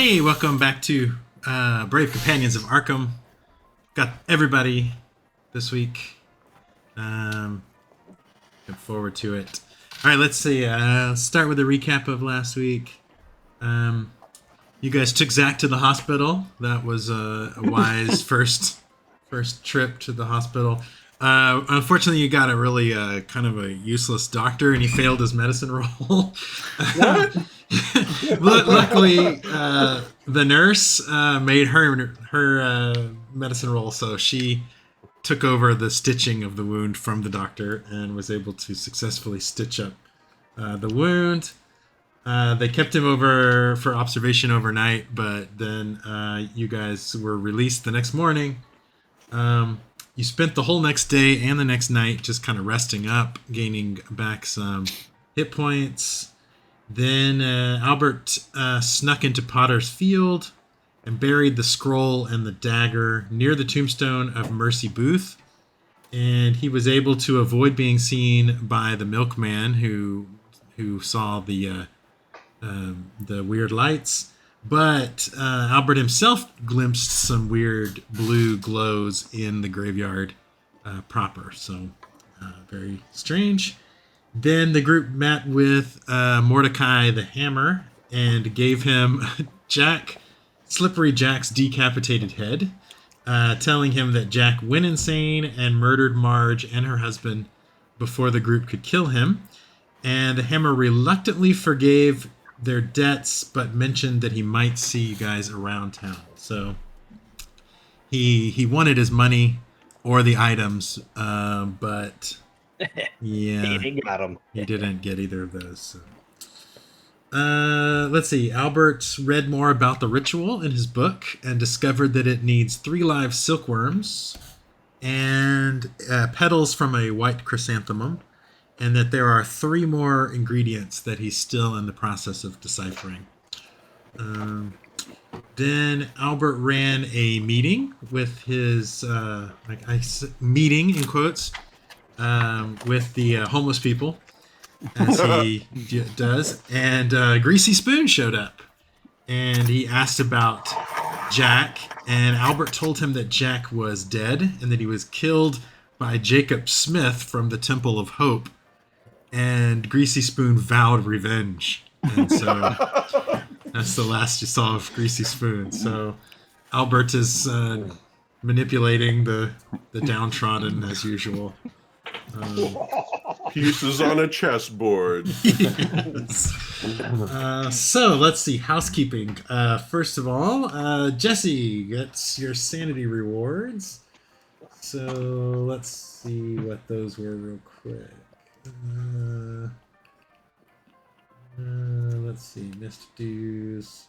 Hey, welcome back to Brave Companions of Arkham. Got everybody this week. Looking forward to it. All right, let's see. Start with a recap of last week. You guys took Zach to the hospital. That was a wise first trip to the hospital. Unfortunately, you got a really kind of a useless doctor, and he failed his medicine roll. What? Luckily, the nurse made her medicine roll, so she took over the stitching of the wound from the doctor and was able to successfully stitch up the wound. They kept him over for observation overnight, but then you guys were released the next morning. You spent the whole next day and the next night just kind of resting up, gaining back some hit points. Then Albert snuck into Potter's Field and buried the scroll and the dagger near the tombstone of Mercy Booth. And he was able to avoid being seen by the milkman who saw the weird lights. But Albert himself glimpsed some weird blue glows in the graveyard proper. So very strange. Then the group met with Mordecai the Hammer and gave him Slippery Jack's decapitated head, telling him that Jack went insane and murdered Marge and her husband before the group could kill him. And the Hammer reluctantly forgave their debts, but mentioned that he might see you guys around town. So he wanted his money or the items, but yeah, he got him. He didn't get either of those. So. Let's see. Albert read more about the ritual in his book and discovered that it needs 3 live silkworms and petals from a white chrysanthemum, and that there are 3 more ingredients that he's still in the process of deciphering. Then Albert ran a meeting with his meeting in quotes with the homeless people, as he does, and Greasy Spoon showed up, and he asked about Jack, and Albert told him that Jack was dead and that he was killed by Jacob Smith from the Temple of Hope, and Greasy Spoon vowed revenge, and so that's the last you saw of Greasy Spoon. So Albert is manipulating the downtrodden as usual. Pieces on a chessboard. Yes. So let's see. Housekeeping. First of all, Jesse gets your sanity rewards. So let's see what those were real quick. Let's see. Missed dues.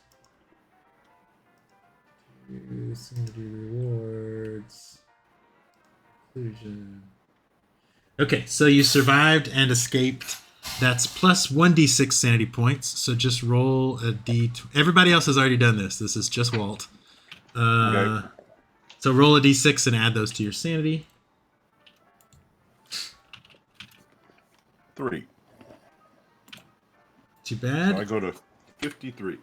Sanity rewards. Inclusion. Okay, so you survived and escaped. That's plus 1d6 sanity points. So just roll a d. Everybody else has already done this. This is just Walt. Okay. So roll a d6 and add those to your sanity. 3. Too bad. So I go to 53.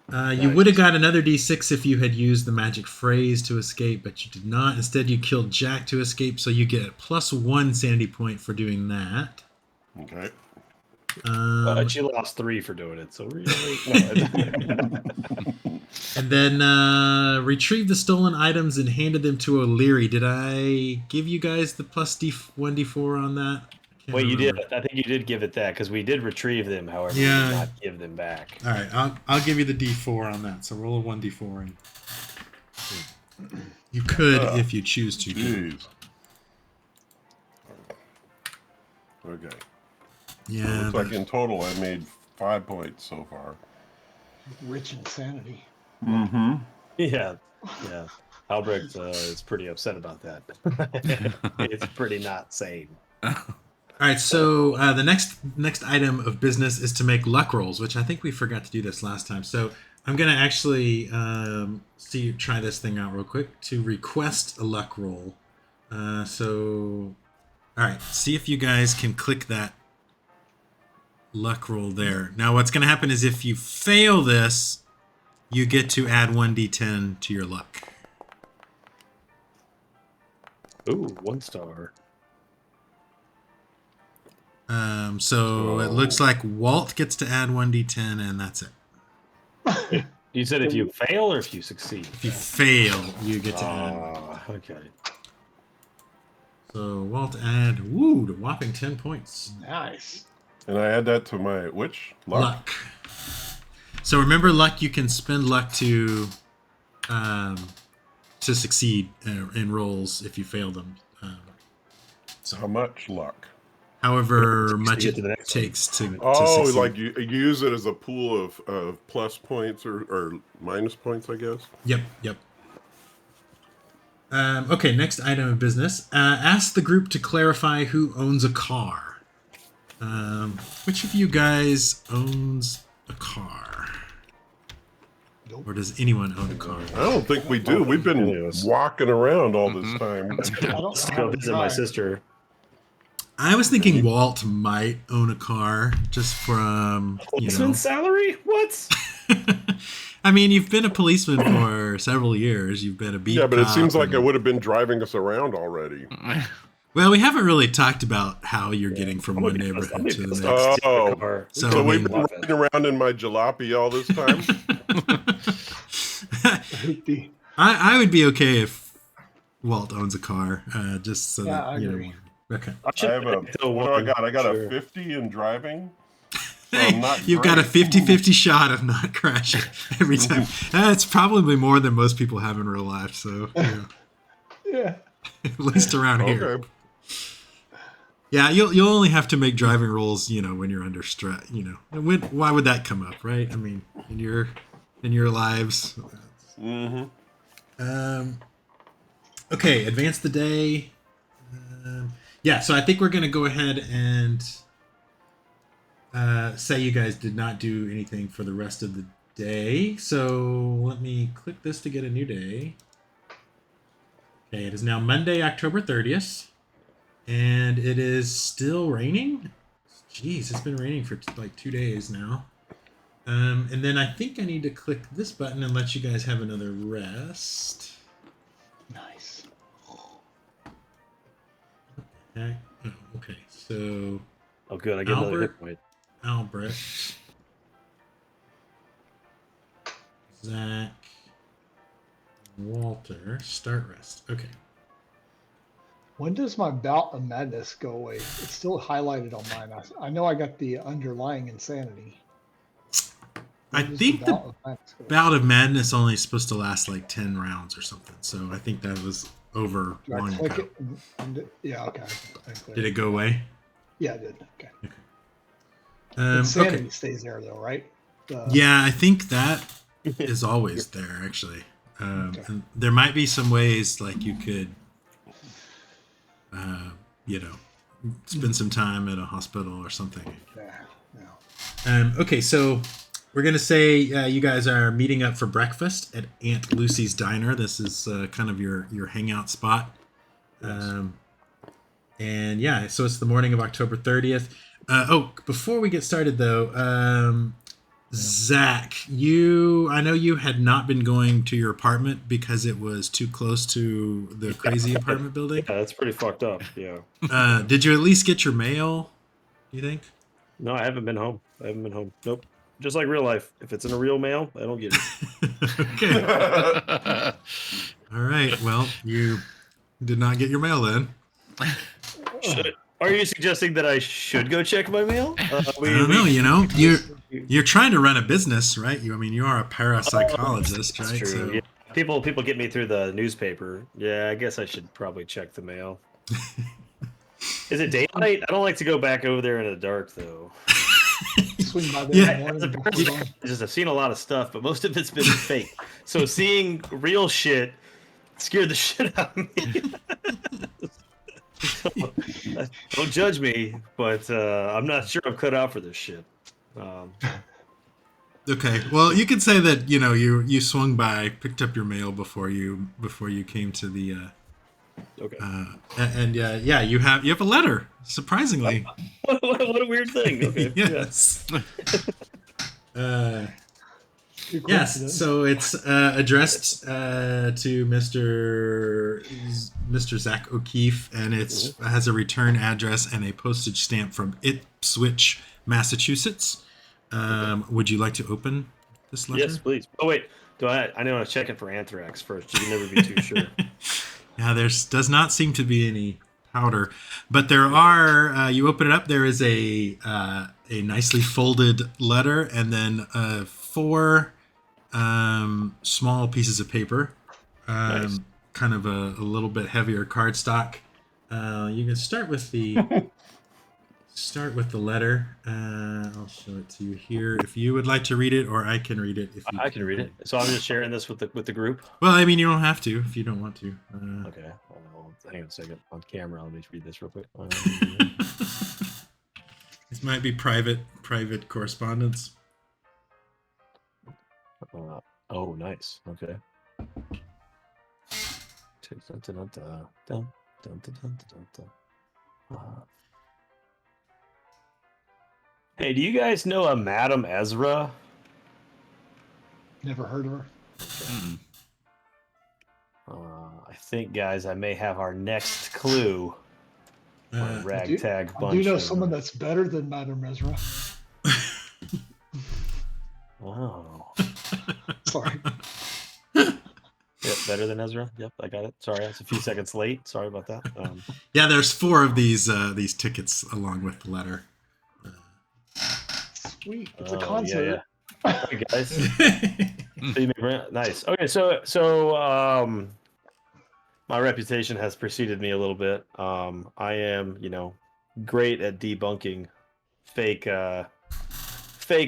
You would have got another d6 if you had used the magic phrase to escape, but you did not. Instead, you killed Jack to escape, so you get plus 1 sanity point for doing that. Okay. But you lost 3 for doing it, so really. And then retrieved the stolen items and handed them to O'Leary. Did I give you guys the plus 1d4 on that? Well, you did. I think you did give it that because we did retrieve them. However, we did not give them back. All right, I'll give you the d4 on that. So roll a 1d4, and you could if you choose to. Jeez. Okay. Yeah. Looks like in total I made 5 points so far. Rich insanity. Mm-hmm. Yeah. Albrecht is pretty upset about that. It's pretty not sane. All right, so the next item of business is to make luck rolls, which I think we forgot to do this last time. So I'm going to actually try this thing out real quick to request a luck roll. All right, see if you guys can click that luck roll there. Now what's going to happen is if you fail this, you get to add 1d10 to your luck. Ooh, 1 star. So it looks like Walt gets to add 1d10, and that's it. You said if you fail or if you succeed? If you fail, you get to add. Okay. So Walt add, a whopping 10 points. Nice. And I add that to my which? Luck. So remember, luck, you can spend luck to succeed in rolls if you fail them. How much luck? However much get to the it next one. takes to Oh, succeed. like you use it as a pool of plus points or minus points, I guess. Yep. Okay, next item of business. Ask the group to clarify who owns a car. Which of you guys owns a car? Nope. Or does anyone own a car? I don't think we do. We've been walking around all this time. I don't Let's go visit my sister. I was thinking Walt might own a car just from, Policeman's salary? What? I mean, you've been a policeman for several years. You've been a beat Yeah, but it cop seems like and- it would have been driving us around already. Well, we haven't really talked about how you're getting from one neighborhood to the next. Oh. So, So I we've mean- been riding around in my jalopy all this time. I would be okay if Walt owns a car, just so Yeah, that I agree. Okay. I have a. What do I got? I got a 50 in driving. So I'm not You've got a great. 50-50 shot of not crashing every time. That's probably more than most people have in real life. So, Yeah. at least around here. Okay. Yeah, you'll only have to make driving rolls, when you're under stress. And why would that come up, right? I mean, in your lives. Mm-hmm. Okay, advance the day. Yeah, so I think we're gonna go ahead and say you guys did not do anything for the rest of the day. So let me click this to get a new day. Okay, it is now Monday, October 30th, and it is still raining. Jeez, it's been raining for like 2 days now. And then I think I need to click this button and let you guys have another rest. Nice. Oh, okay, so Oh, good. I get another hit point. Albrecht, Zach, Walter, start rest. Okay. When does my bout of madness go away? It's still highlighted on mine. I know I got the underlying insanity. I When does think the bout of madness go away? bout of madness only supposed to last like 10 rounds or something. So I think that was over Do I long click ago. it? Yeah, okay. I click Did it go away? Yeah, it did. Okay. Okay. Insanity stays there though, right? Yeah, I think that is always there actually. Okay. And there might be some ways like you could, spend some time at a hospital or something. Yeah. Okay, so we're gonna say you guys are meeting up for breakfast at Aunt Lucy's Diner. This is kind of your hangout spot. And yeah, so it's the morning of October 30th. Before we get started though, Zach, I know you had not been going to your apartment because it was too close to the crazy apartment building. Yeah, that's pretty fucked up. Yeah. Did you at least get your mail, do you think? No, I haven't been home. Nope. Just like real life. If it's in a real mail, I don't get it. Okay. All right. Well, you did not get your mail then. Are you suggesting that I should go check my mail? I don't know. You're trying to run a business, right? You are a parapsychologist, That's right? true. So Yeah. People get me through the newspaper. Yeah, I guess I should probably check the mail. Is it daylight? I don't like to go back over there in the dark, though. Swing by there in the As a morning before dawn. parapsychologist, I've seen a lot of stuff, but most of it's been fake. So seeing real shit scared the shit out of me. So, don't judge me, but I'm not sure I'm cut out for this shit. okay. Well, you could say that you swung by, picked up your mail before you came to the. Okay. You have a letter. Surprisingly. What a weird thing. Okay. Yes. Good Yes, coincidence. so it's addressed to Mr. Zach O'Keefe, and it has a return address and a postage stamp from Ipswich, Massachusetts. Would you like to open this letter? Yes, please. Oh wait, I know I'm checking for anthrax first. You can never be too sure. Yeah, does not seem to be any powder, but there are. You open it up. There is a nicely folded letter, and then 4 small pieces of paper. Nice. Kind of a little bit heavier cardstock. You can start with the letter. I'll show it to you here if you would like to read it, or I can read it if you. I can read it. So I'm just sharing this with the group. Well, I mean, you don't have to if you don't want to. Okay. Well, hang on a second. On camera, let me read this real quick. This might be private correspondence. Oh, nice. Okay. Hey, do you guys know a Madam Ezra? Never heard of her. I think, guys, I may have our next clue. Ragtag bunch. I do know someone that's better than Madame Ezra. Wow. Sorry. Yep, better than Ezra. Yep, I got it. Sorry, I was a few seconds late. Sorry about that. Yeah, there's 4 of these tickets along with the letter. Sweet. It's a concert. Yeah. Hey guys. So you nice. Okay, so my reputation has preceded me a little bit. I am, great at debunking fake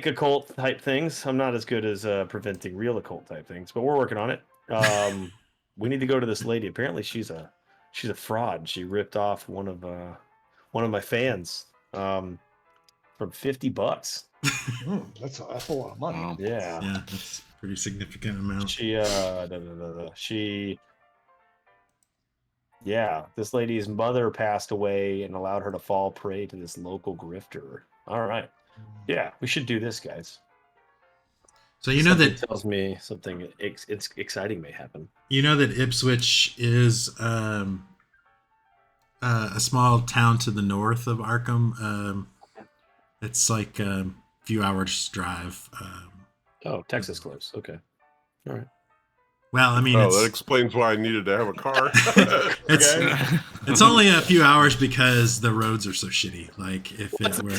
occult type things. I'm not as good as preventing real occult type things, but we're working on it. We need to go to this lady. Apparently, she's a fraud. She ripped off one of my fans for $50. That's a lot of money. Yeah. Yeah, that's a pretty significant amount. This lady's mother passed away and allowed her to fall prey to this local grifter. All right. Yeah, we should do this, guys. So you know that tells me something it's exciting may happen. You know that Ipswich is a small town to the north of Arkham. It's like a few hours drive. Texas close. Okay. All right. Well, I mean, that explains why I needed to have a car. it's only a few hours because the roads are so shitty. Like if it were,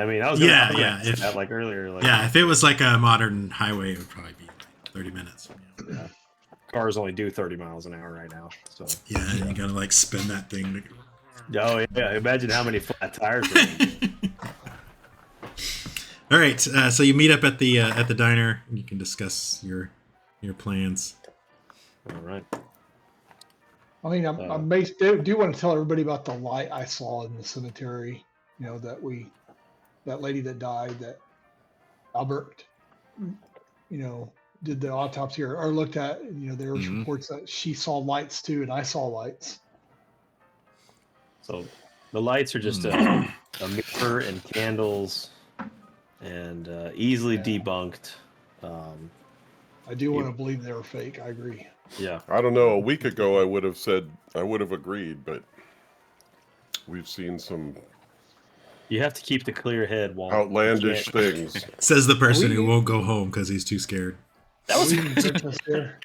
I mean, I was if that like earlier. Like, if it was like a modern highway, it would probably be 30 minutes. Yeah. Cars only do 30 miles an hour right now. So yeah, you gotta like spin that thing. Oh yeah, imagine how many flat tires. There All right, so you meet up at the diner and you can discuss your plans. All right. I mean, I do want to tell everybody about the light I saw in the cemetery. That lady that died, that Albrecht, did the autopsy or looked at. There was reports that she saw lights too, and I saw lights. So the lights are just a mirror and candles, and easily debunked. I do want to believe they were fake. I agree. Yeah. I don't know. A week ago, I would have agreed, but we've seen some You have to keep the clear head. While outlandish things. Says the person who won't go home because he's too scared. That was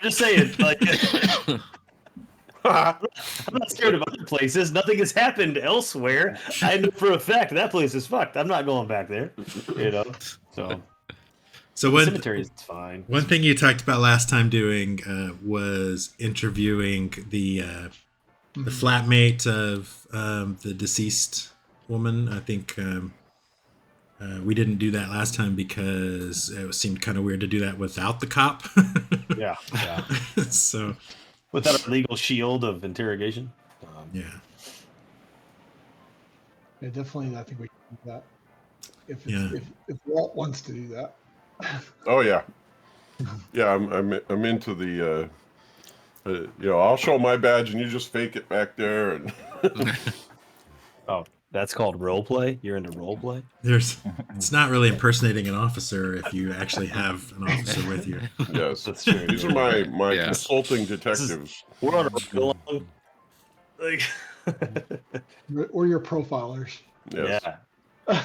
just saying. Like, I'm not scared of other places. Nothing has happened elsewhere. I know for a fact that place is fucked. I'm not going back there. So one cemetery is fine. One thing you talked about last time doing was interviewing the flatmate of the deceased woman. I think we didn't do that last time because it seemed kind of weird to do that without the cop. Yeah. So without a legal shield of interrogation. Yeah, definitely. I think we should do that. If Walt wants to do that. Oh yeah, yeah. I'm into the. I'll show my badge and you just fake it back there. And That's called role play. You're into role play. It's not really impersonating an officer if you actually have an officer with you. Yes. That's true. These are my Yeah. consulting detectives. We're on a roll along. Like, Or your profilers. Yes. yeah.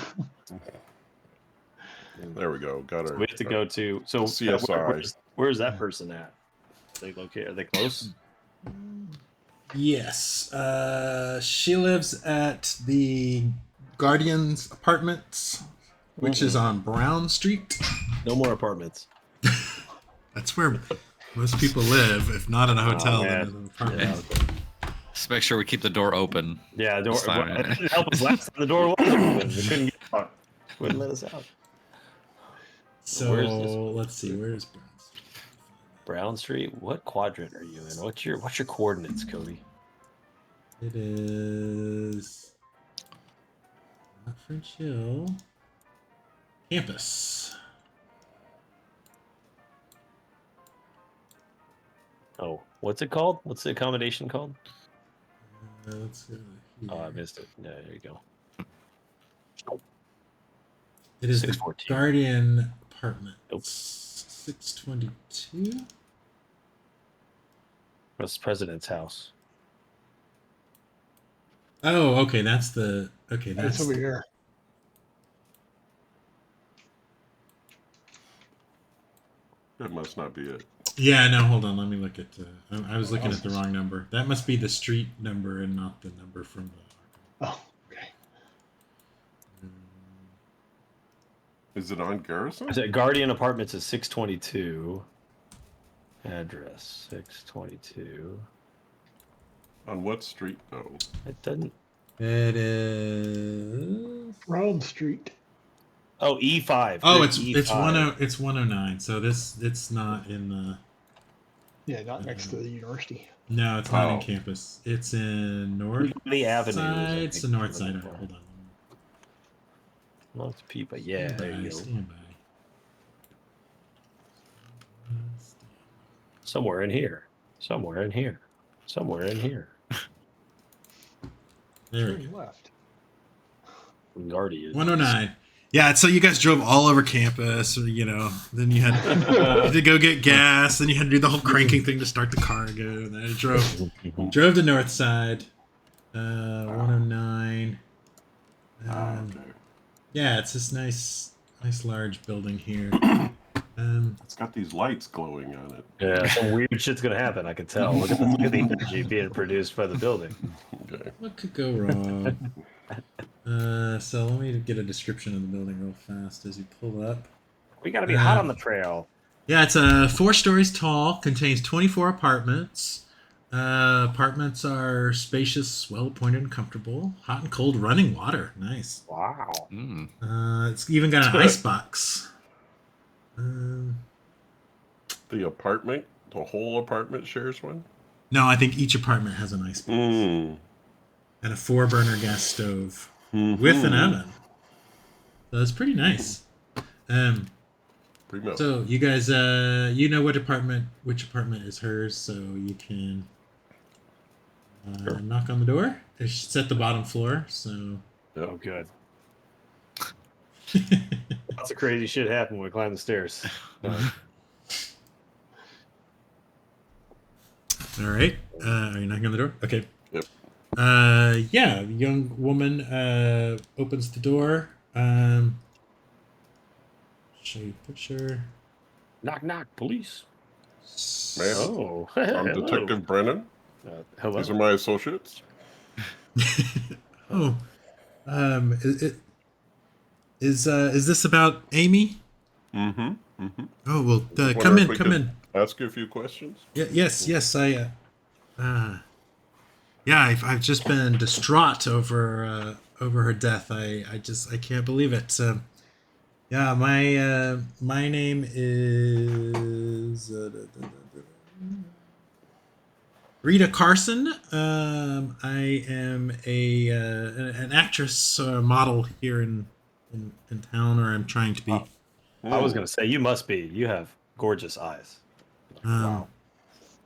There we go. Got So her. we have to go to. So CSI. where's that person at? They located? Are they close? Yes. She lives at the Guardian's Apartments, which is on Brown Street. No more apartments. That's where most people live, if not in a hotel, then man. in an apartment. Yeah. Just make sure we keep the door open. Yeah, door. It's fine. It didn't help us last time. The door was open. They couldn't get out. Wouldn't let us out. So Where's this one? let's see, where's Brown Street? Brown Street. What quadrant are you in? What's your coordinates, Cody? It is not French Hill. Campus. Oh, what's it called? What's the accommodation called? Let's go here. Oh, I missed it. Yeah, there you go. It is the 614. Guardian Apartment. Nope. 622. That's the president's house. Oh, okay. That's That's That's over here. That must not be it. yeah. No, hold on. Let me look at. I was looking at the wrong number. That must be the street number and not the number from the. Oh, okay. Is it on Garrison? Is it Guardian Apartments is 622. Address 622. On what street though? It doesn't. It is. Brown Street. Oh, E5. Oh, There's it's E5. it's 109. So it's not in the. Yeah, not next to the university. No, it's not Oh. in campus. It's in North The Avenue. Side. It's the North Side. Hold on. North Peepa. Yeah, there you go. Stand by. Somewhere in here. Somewhere in here. Somewhere in here. There we Turn go. left. Guardian. 109. Yeah, so you guys drove all over campus, or then you had to go get gas, then you had to do the whole cranking thing to start the car and go. And then I drove to North Side, 109. Okay. Yeah, it's this nice large building here. It's got these lights glowing on it. Yeah, some weird shit's gonna happen. I can tell. Look at the energy being produced by the building. Okay. What could go wrong? So let me get a description of the building real fast as you pull up. We gotta be hot on the trail. Yeah, it's 4 stories tall, contains 24 apartments. Apartments are spacious, well-appointed, and comfortable. Hot and cold running water. Nice. Wow. Mm. It's even got an ice box. The apartment, the whole apartment shares one. No, I think each apartment has an ice box. Mm. And a 4-burner gas stove with an oven. So it's pretty nice. Primo. So you guys, you know which apartment is hers, so you can knock on the door. It's at the bottom floor, so. Oh, good. Lots of crazy shit happened when we climbed the stairs. All right. Are you knocking on the door? Okay. Yep. Yeah, a young woman opens the door. Show you a picture. Knock, knock, police. Man, Oh, I'm hello. Detective Brennan. Hello. These are my associates. Oh, is this about Amy? Mm-hmm. Mm-hmm. Oh well, Wonder come if in, we come could in. Ask you a few questions. Yes. Yeah, I've just been distraught over her death. I can't believe it. Yeah, my name is Rita Carson. I am an actress model here in town, or I'm trying to be. I was gonna say you must be. You have gorgeous eyes. Wow.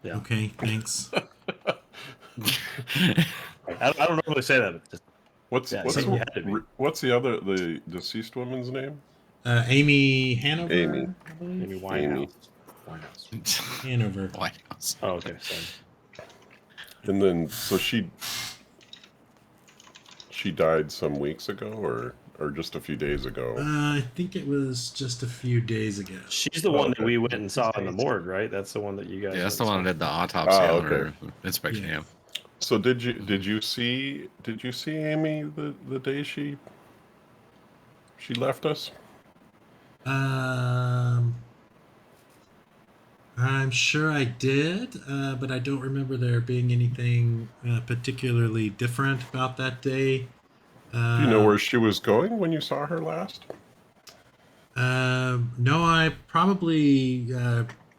Yeah. Okay, thanks. I don't normally say that. But just What's Yeah, what's so you had to be. what's the deceased woman's name? Amy Hanover. Amy. I believe? Amy Winehouse. Winehouse. Hanover. White House. Oh, okay. Sorry. And then so she died some weeks ago, or just a few days ago. I think it was just a few days ago. She's the one that Okay. we went and saw in the morgue, right? That's the one that you guys. Yeah, that's the went one and that did the autopsy Oh, on her okay. inspection. Yeah. Yeah. So did you see Amy the day she left us? I'm sure I did, but I don't remember there being anything particularly different about that day. Do you know where she was going when you saw her last? No, I probably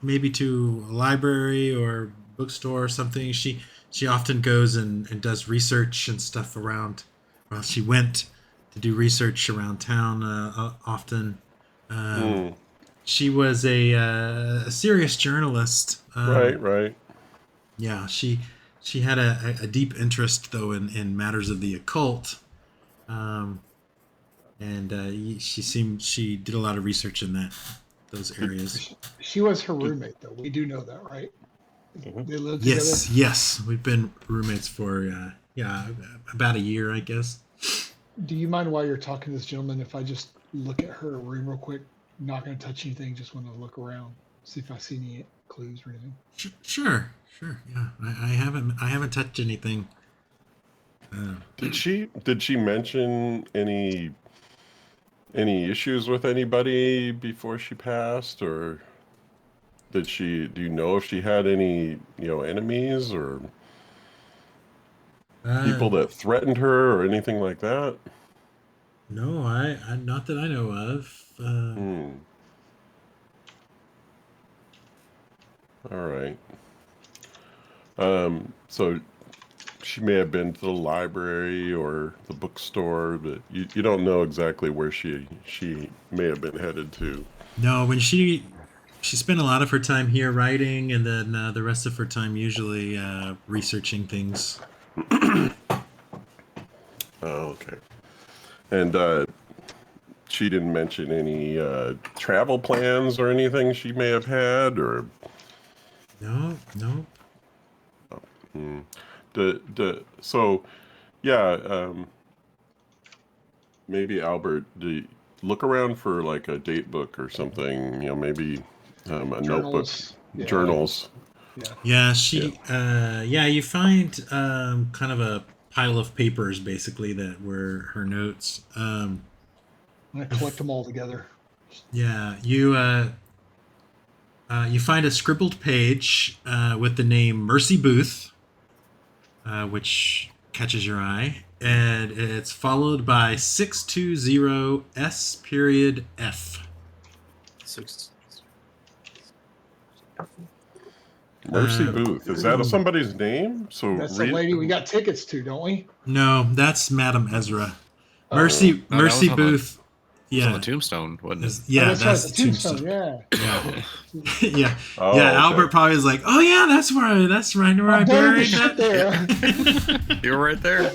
maybe to a library or bookstore or something. She often goes and does research and stuff around. Well, she went to do research around town often. She was a serious journalist. Right. Yeah, she had a deep interest though in matters of the occult. And she did a lot of research in those areas. She was her roommate, though. We do know that, right? Mhm. They lived Yes, we've been roommates for about a year, I guess. Do you mind while you're talking to this gentleman if I just look at her room real quick? Not going to touch anything. Just want to look around, see if I see any clues or anything. Sure. Yeah, I haven't touched anything. Did she mention any issues with anybody before she passed, or do you know if she had any enemies or people that threatened her or anything like that? No, I not that I know of. All right. So she may have been to the library or the bookstore, but you don't know exactly where she may have been headed to. No, when she spent a lot of her time here writing, and then the rest of her time usually researching things. Oh, okay. And she didn't mention any travel plans or anything she may have had, or No. So, yeah. Maybe Albert, look around for like a date book or something. Maybe a notebook, Yeah. journals. Yeah, you find kind of a pile of papers basically that were her notes. I'm going to collect them all together. Yeah, you find a scribbled page with the name Mercy Booth, which catches your eye, and it's followed by 620S.F. Mercy Booth. Is that somebody's name? So That's the lady we got tickets to, don't we? No, that's Madame Ezra. Mercy No, that was on Booth. It was on the tombstone, wasn't it? That's right, the tombstone. Yeah. Yeah. Oh, Yeah, okay. Albert probably is like, oh yeah, that's right where I buried that. there. You're right there.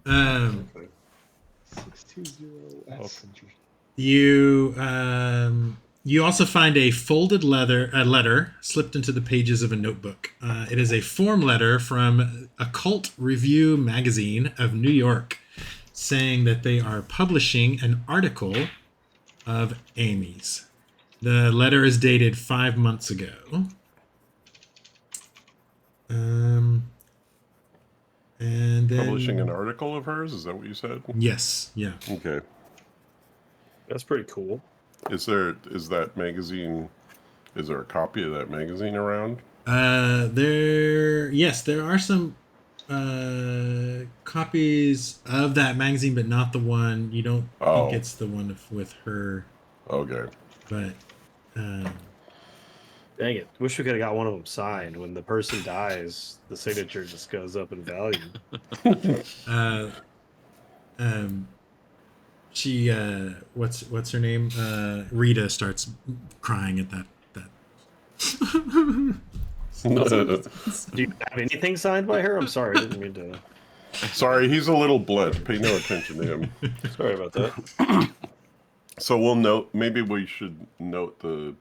620S. You also find a folded letter slipped into the pages of a notebook. It is a form letter from Occult Review magazine of New York, saying that they are publishing an article of Amy's. The letter is dated 5 months ago. And then Publishing an article of hers? Is that what you said? Yes, yeah. Okay. That's pretty cool. Is there a copy of that magazine around? There are some copies of that magazine, but not the one. You don't think it's the one with her. Okay. But Dang it. Wish we could have got one of them signed. When the person dies, the signature just goes up in value. she what's her name? Rita starts crying at that. Do you have anything signed by her? I'm sorry, I didn't mean to. Sorry, he's a little blunt. Pay no attention to him. Sorry about that. So we'll note. Maybe we should note the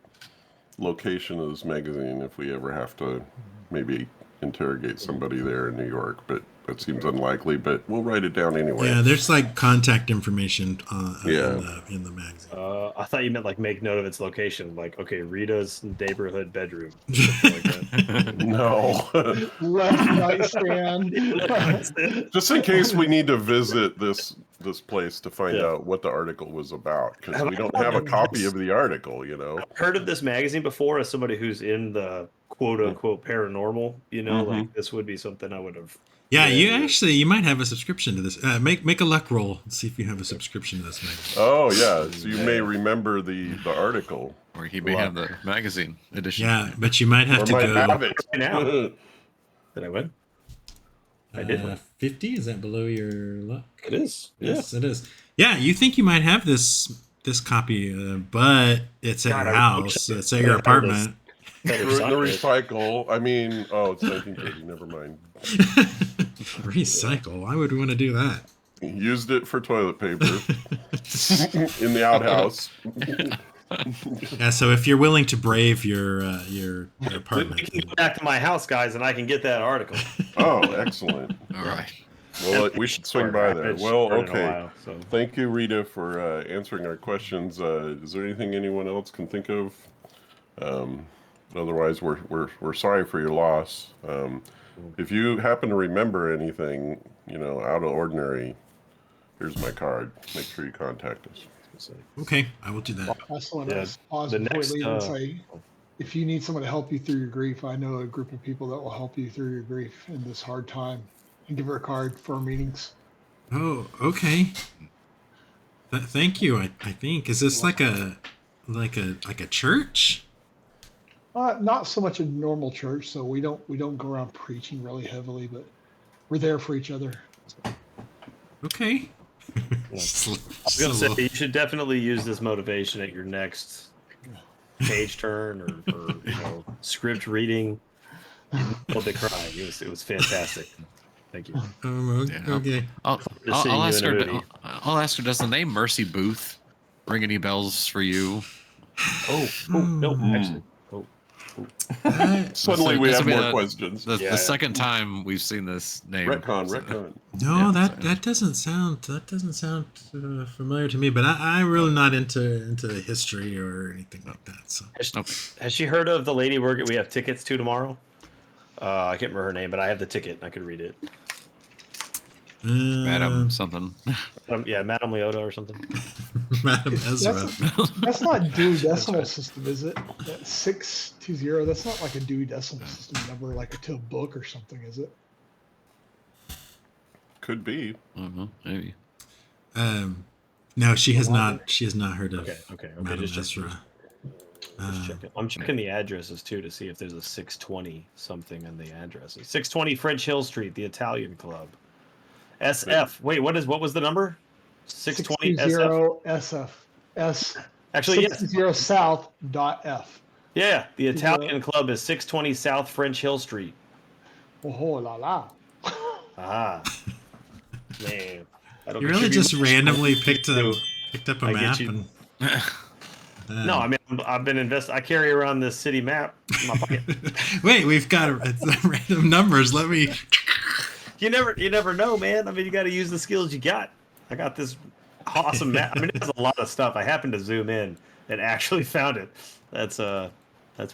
location of this magazine if we ever have to maybe interrogate somebody there in New York, but that seems unlikely, but we'll write it down anyway. Yeah, there's like contact information Yeah. in the magazine. I thought you meant like make note of its location, like okay, Rita's neighborhood bedroom, something like that. No. Left nightstand. Just in case we need to visit this place to find Yeah. out what the article was about, because we don't have a copy of the article, you know. I've heard of this magazine before as somebody who's in the quote unquote paranormal, you know, like this would be something I would have. Yeah, you might have a subscription to this. Make a luck roll and see if you have a subscription to this magazine. Oh yeah, so you may remember the article. Or he may have the magazine edition. Yeah, but you might have Or to might go. have it. Right now. Did I win? I did win. 50? Is that below your luck? It is. Yes, it is. Yeah, you think you might have this copy, but it's at God, your I house. wish It's at your apartment. Better The sign it. recycle. I mean, it's 1930. Never mind. Recycle. Why would we want to do that? Used it for toilet paper in the outhouse. Yeah, so if you're willing to brave your apartment, We can go back to my house, guys, and I can get that article. Oh, excellent. All right. Well, we should swing by there. Well, Been in a okay. while, so. Thank you, Rita, for answering our questions. Is there anything anyone else can think of? Otherwise, we're sorry for your loss. If you happen to remember anything, out of ordinary, here's my card. Make sure you contact us. okay, I will do that. That's the one. Yeah, Pause the before next, we leave and say, if you need someone to help you through your grief, I know a group of people that will help you through your grief in this hard time. And give her a card for our meetings. Oh, okay. Thank you. I think is this like a church? Not so much a normal church, so we don't go around preaching really heavily, but we're there for each other. Okay. I was gonna say you should definitely use this motivation at your next page turn or script reading. You'll be crying. It was fantastic. Thank you. Okay. I'll seeing you ask in a her. movie. I'll ask her. Does the name Mercy Booth ring any bells for you? Oh no, actually. Suddenly we This have will be more the- questions. The second time we've seen this name. Retcon. No, that doesn't sound familiar to me. But I'm really not into history or anything like that. So Has she heard of the lady we have tickets to tomorrow? I can't remember her name, but I have the ticket. I could read it. Madam something. Yeah, Madame Leota or something. Madam Ezra. That's not Dewey Decimal System, is it? That 620. That's not like a Dewey Decimal System number, like to a book or something, is it? Could be. Maybe. No, she has not. She has not heard of Okay. Madam Just Ezra. checking. I'm checking the addresses too to see if there's a 620 something in the addresses. 620 French Hill Street, the Italian Club. SF. Wait, what was the number? 620 SF. SF. S. Actually, yes. 620 South dot F. Yeah, the Italian Club is 620 South French Hill Street. Oh la la. Ah, man. I don't You really contribute just much. randomly picked up a I get map you. and. No, I mean I've been I carry around this city map in my pocket. Wait, we've got random numbers. Let me. You never know, man. I mean, you got to use the skills you got. I got this awesome map. I mean, it's a lot of stuff. I happened to zoom in and actually found it. That's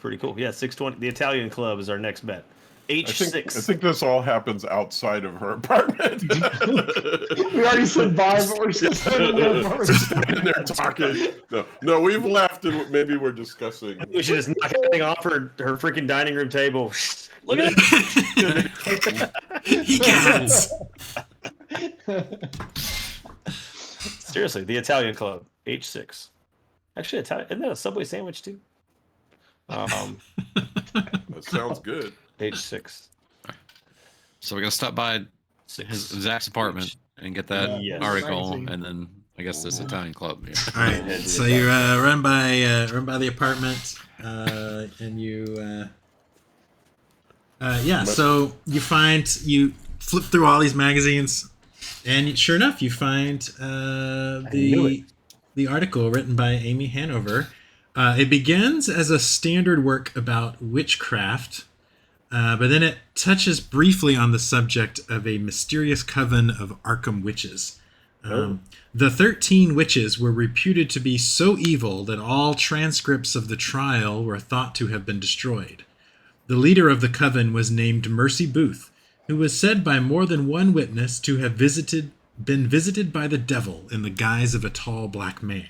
pretty cool. Yeah, 620. The Italian Club is our next bet. H6. I think this all happens outside of her apartment. We already said bye, but we're just sitting They're talking. No, we've left and maybe we're discussing. We should just knock everything off her freaking dining room table. Look at it. He gets. Seriously, the Italian Club, H6. Actually, isn't that a Subway sandwich too? That sounds good. H6. So we're gonna stop by Zach's apartment and get that Yes. article, Magazine. and then I guess this Italian club. Yeah. All right. So you run by the apartment, and you. Yeah. So you find flip through all these magazines, and sure enough, you find the article written by Amy Hanover. It begins as a standard work about witchcraft, but then it touches briefly on the subject of a mysterious coven of Arkham witches. The 13 witches were reputed to be so evil that all transcripts of the trial were thought to have been destroyed. The leader of the coven was named Mercy Booth, who was said by more than one witness to have been visited by the devil in the guise of a tall black man.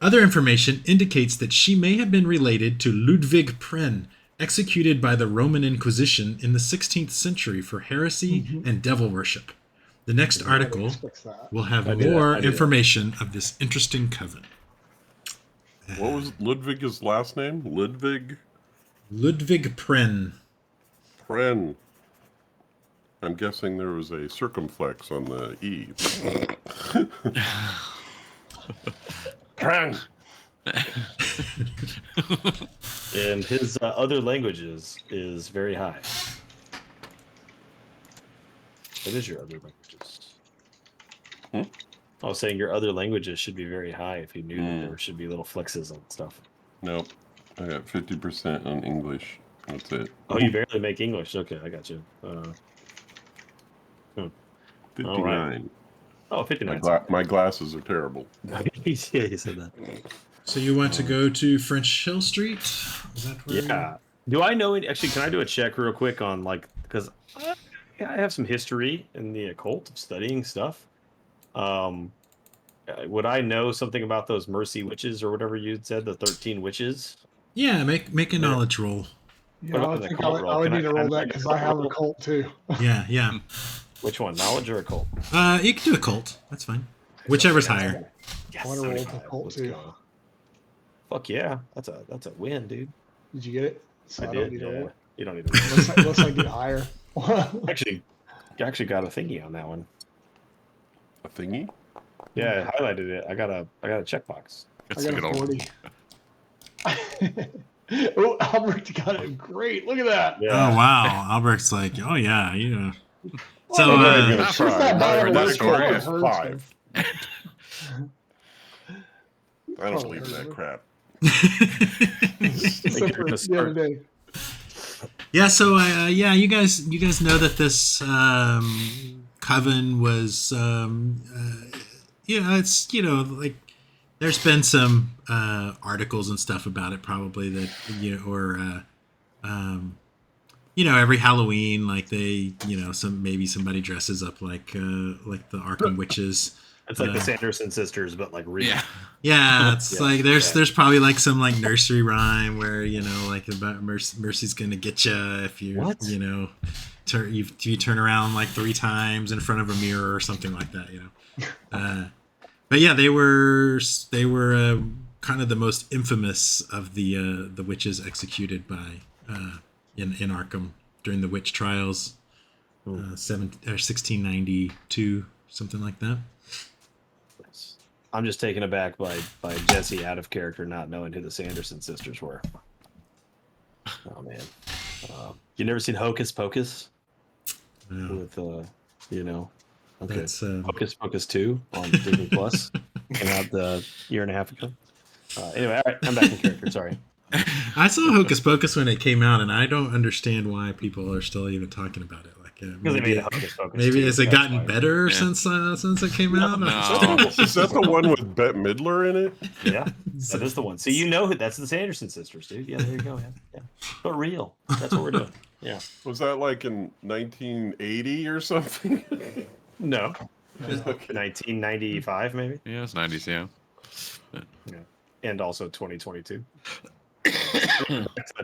Other information indicates that she may have been related to Ludwig Pren, executed by the Roman Inquisition in the 16th century for heresy and devil worship. The next article will have more information of this interesting coven. What was Ludwig's last name? Ludwig Pren. Pren. I'm guessing there was a circumflex on the E. Pren. And his other languages is very high. What is your other languages? I was saying your other languages should be very high if you knew that there should be little flexes and stuff. Nope. I got 50% on English. That's it. Oh, you barely make English. Okay, I got you. 59. Right. Oh, 59. My glasses are terrible. Yeah, you said that. So you want to go to French Hill Street? Is that where Yeah. Do I know it? Actually, can I do a check real quick on, like, because I have some history in the occult of studying stuff. Would I know something about those Mercy witches or whatever you said, the 13 witches? Yeah, make a knowledge roll. Yeah, What I about the think cult I roll? would Can need to roll I that because I have a cult too. Yeah. Which one, knowledge or occult? You can do a cult. That's fine. Whichever's higher. Yes, I want to roll the 75. cult Let's too. go. Fuck yeah, that's a win, dude. Did you get it? So I don't did. need to Yeah. roll it. You don't need to. Unless I get higher. Actually got a thingy on that one. A thingy? Yeah, I highlighted it. I got a checkbox. I got a 40. Oh, Albrecht got it great. Look at that. Yeah. Oh wow, Albrecht's like, oh yeah, you. So I'm I'm gonna gonna She's try. not bad. My It's score probably is hurts 5. him. I don't Probably believe in hurt that him. crap. Except for the other day. Yeah, so you guys know that this coven was it's like there's been some articles and stuff about it probably that every Halloween like they maybe somebody dresses up like the Arkham witches. It's like the Sanderson sisters, but like real. Yeah, it's Yeah, like there's probably like some like nursery rhyme where like about Mercy's gonna get you if you you turn around like 3 times in front of a mirror or something like that. But yeah, they were kind of the most infamous of the witches executed by in Arkham during the witch trials, 1692, something like that. I'm just taken aback by Jesse out of character not knowing who the Sanderson sisters were. Oh man, you never seen Hocus Pocus? No. With okay, That's Hocus Pocus 2 on Disney Plus came out a year and a half ago. Anyway, all right, I'm back in character. Sorry. I saw Hocus Pocus when it came out, and I don't understand why people are still even talking about it. Like, Because they made a Hocus Pocus. maybe 2, has it that's gotten why. better since it came out? No. Is that the one with Bette Midler in it? Yeah, that is the one. So you know who that's the Sanderson sisters, dude. Yeah, there you go. Yeah. But real. That's what we're doing. Yeah. Was that like in 1980 or something? No. Okay. 1995 maybe. Yeah, it's 90s. Yeah. And also 2022.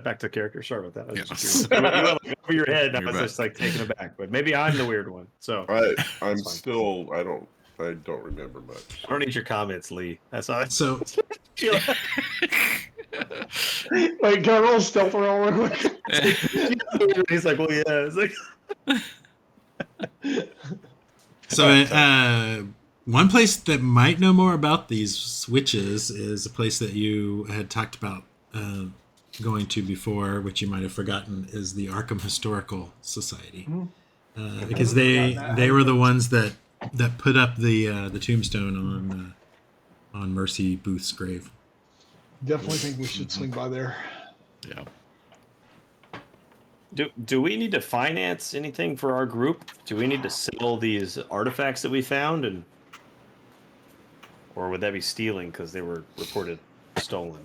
Back to character. Sorry about that. I was Yes. just curious. You went like over your head. I You're was back. just like taken aback. But maybe I'm the weird one. So I'm That's fine. still. I don't remember much. I don't need your comments, Lee. That's all. So Wait, can I roll a stealth roll real quick? He's like, well, yeah. It's like, one place that might know more about these witches is a place that you had talked about going to before, which you might have forgotten, is the Arkham Historical Society. because they were the ones that put up the tombstone on Mercy Booth's grave. Definitely think we should swing by there. Yeah. Do we need to finance anything for our group? Do we need to sell these artifacts that we found, or would that be stealing because they were reported stolen?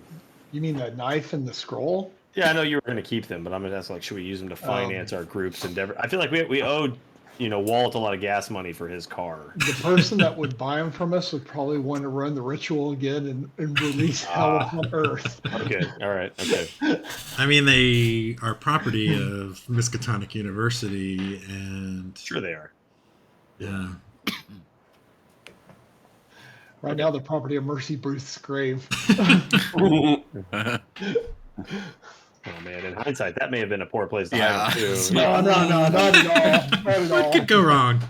You mean that knife and the scroll? Yeah, I know you were going to keep them, but I'm going to ask, like, should we use them to finance our group's endeavor? I feel like we owed, Walt a lot of gas money for his car. The person that would buy them from us would probably want to run the ritual again and release hell upon Earth. Okay, all right, okay. I mean, they are property of Miskatonic University, and Sure they are. yeah. Right now, the property of Mercy Booth's grave. Oh man, in hindsight, that may have been a poor place to Yeah. hide too. No, not at all. Not at all. What could go wrong?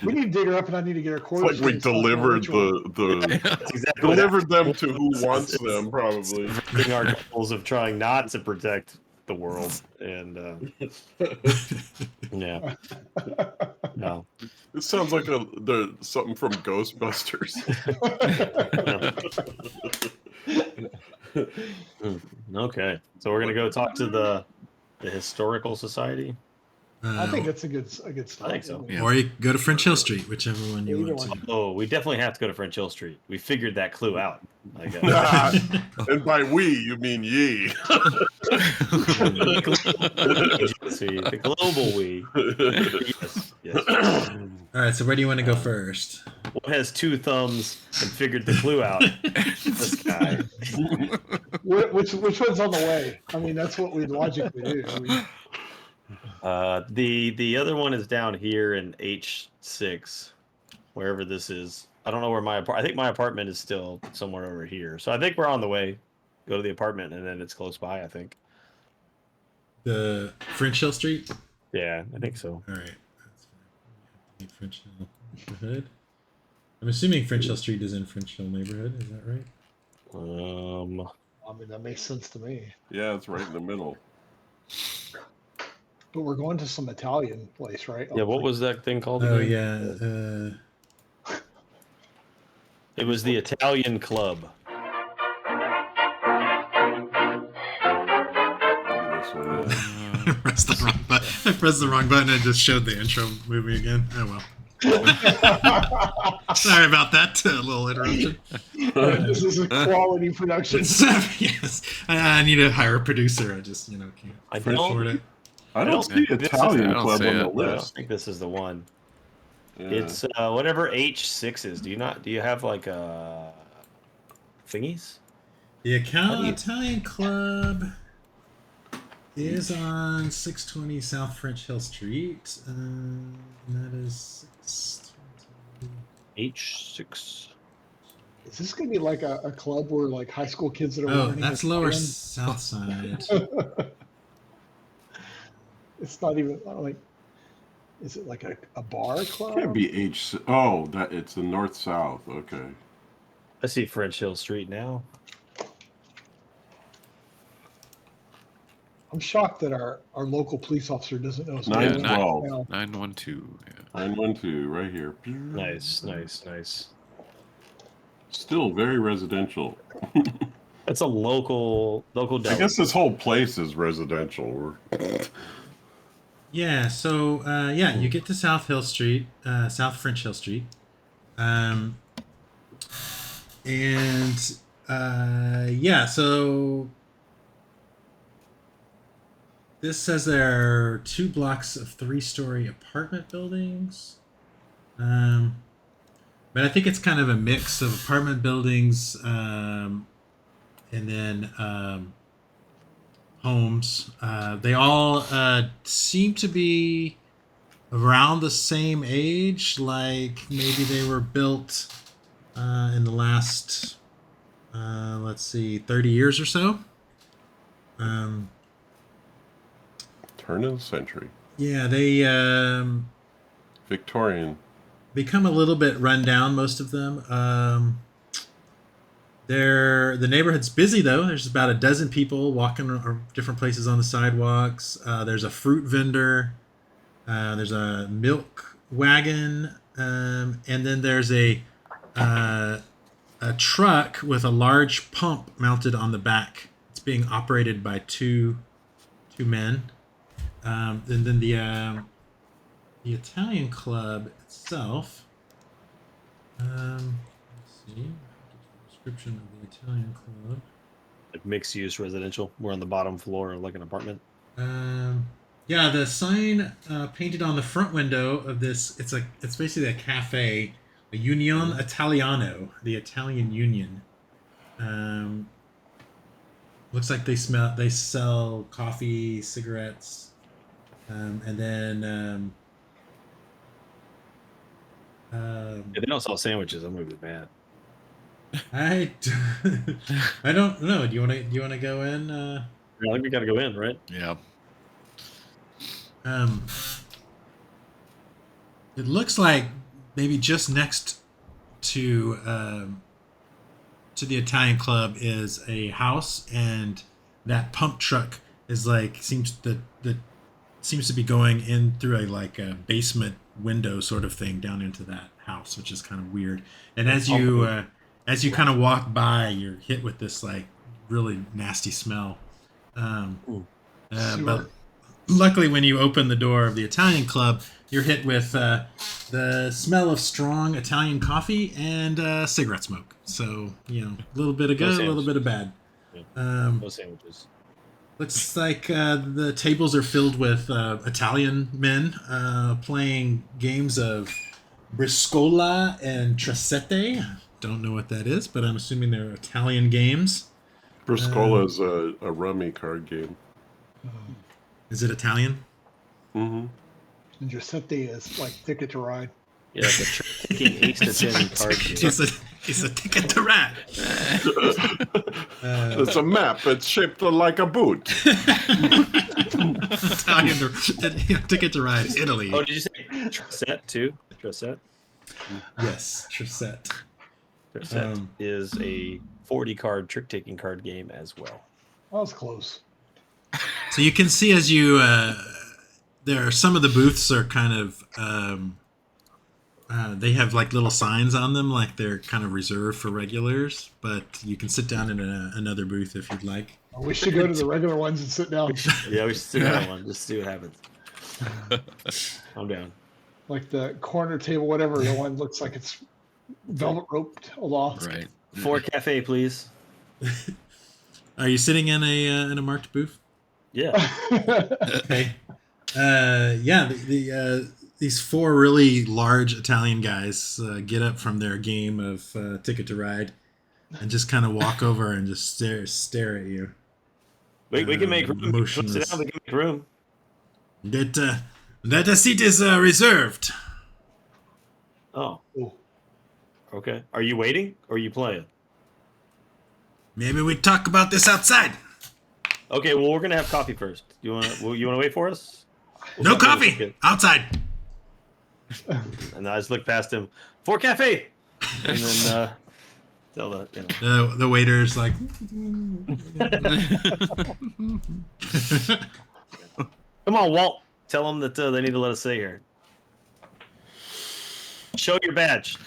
We need to dig her up, and I need to get her It's quarters. like we delivered That's exactly what delivered them to who wants them, probably. happened. Our goals of trying not to protect the world, and yeah, no. This sounds like something from Ghostbusters. Okay, so we're gonna go talk to the historical society. I think that's a good start. I think so. Yeah. Or you go to French Hill Street, whichever one you Either want one. to. Oh, we definitely have to go to French Hill Street. We figured that clue out. I guess. And by we, you mean ye. The global we. Yes, yes. All right, so where do you want to go first? What has two thumbs and figured the clue out? This guy. Which one's on the way? I mean, that's what we'd logically do. The other one is down here in H6, wherever this is. I don't know where I think my apartment is still somewhere over here. So I think we're on the way. Go to the apartment, and then it's close by, I think. The French Hill Street? Yeah, I think so. All right. That's fine. French Hill neighborhood. I'm assuming French Hill Street is in French Hill neighborhood. Is that right? I mean, that makes sense to me. Yeah, it's right in the middle. But we're going to some Italian place, right? Yeah, what was that thing called? Oh, again? yeah. It was the Italian Club. This one is. I pressed the wrong button. I pressed the wrong button and just showed the intro movie again. Oh, well. Sorry about that little interruption. This is a quality production. Yes. I need to hire a producer. I just, can't I afford it. I don't see Italian I don't Club see on the it. I don't list. think this is the one. Yeah. It's whatever H6 is. Do you have like thingies? The How do you- Italian Club is on 620 South French Hill Street. And that is 620. H6. Is this going to be like a club where like high school kids that are Oh, learning that's lower Italian? south side. It's not even like. Is it like a bar club? Can't be H. Oh, that it's the north south. Okay. I see French Hill Street now. I'm shocked that our local police officer doesn't know. Nine Yeah, nine- 12. 912. Yeah. 912 right here. Nice, nice, nice. Still very residential. That's a local I deli. guess this whole place is residential. Yeah, so you get to South Hill Street, South French Hill Street, so this says there are 2 blocks of 3-story apartment buildings, but I think it's kind of a mix of apartment buildings and then homes. They all seem to be around the same age, like maybe they were built in the last 30 years or so. Turn of the century. Yeah, they Victorian. become a little bit run down, most of them. The neighborhood's busy though. There's about a dozen people walking different places on the sidewalks. There's a fruit vendor. There's a milk wagon, and then there's a truck with a large pump mounted on the back. It's being operated by two men. And then the Italian club itself. Let's see. Description of the Italian club. Like mixed use residential. We're on the bottom floor, like an apartment. Yeah, the sign painted on the front window of this. It's basically a cafe, a Union Italiano, the Italian Union. Looks like they sell coffee, cigarettes, and then If they don't sell sandwiches, I'm gonna be mad. I don't know. Do you want to go in? I think we gotta go in, right? Yeah. It looks like maybe just next to the Italian club is a house, and that pump truck is seems to be going in through a basement window sort of thing down into that house, which is kind of weird. And as you kind of walk by, you're hit with this really nasty smell. But luckily, when you open the door of the Italian club, you're hit with the smell of strong Italian coffee and cigarette smoke. So, a little bit of good, a little bit of bad. Yeah. No sandwiches. Looks like the tables are filled with Italian men playing games of briscola and tracette. Don't know what that is, but I'm assuming they're Italian games. Briscola is a rummy card game. Is it Italian? Mm-hmm. And Giuseppe is like Ticket to Ride. Yeah, the trick-taking 8-to-10 card game. It's a ticket to ride. It's a map. It's shaped like a boot. Italian ticket to ride, Italy. Oh, did you say Tracette too? Tracette? Yes, Tracette. Tracette is a 40-card trick-taking card game as well. That was close. So you can see as you there are some of the booths are kind of they have little signs on them, like they're kind of reserved for regulars, but you can sit down in another booth if you'd like. We should go to the regular ones and sit down. Yeah, we should sit down one. Just see what happens. I'm down. Like the corner table, whatever, the one looks like it's velvet roped aloft. Right. 4 cafe, please. Are you sitting in a marked booth? Yeah. Okay. These 4 really large Italian guys get up from their game of Ticket to Ride and just kind of walk over and just stare at you. We can make room. Motionless. Sit down, we can make room. That seat is reserved. Oh. Okay. Are you waiting or are you playing? Maybe we talk about this outside. Okay, well, we're gonna have coffee first. You wanna wait for us? No coffee. Outside. And I just look past him. 4 cafe. And then tell The waiter's like. Come on, Walt. Tell them that they need to let us stay here. Show your badge.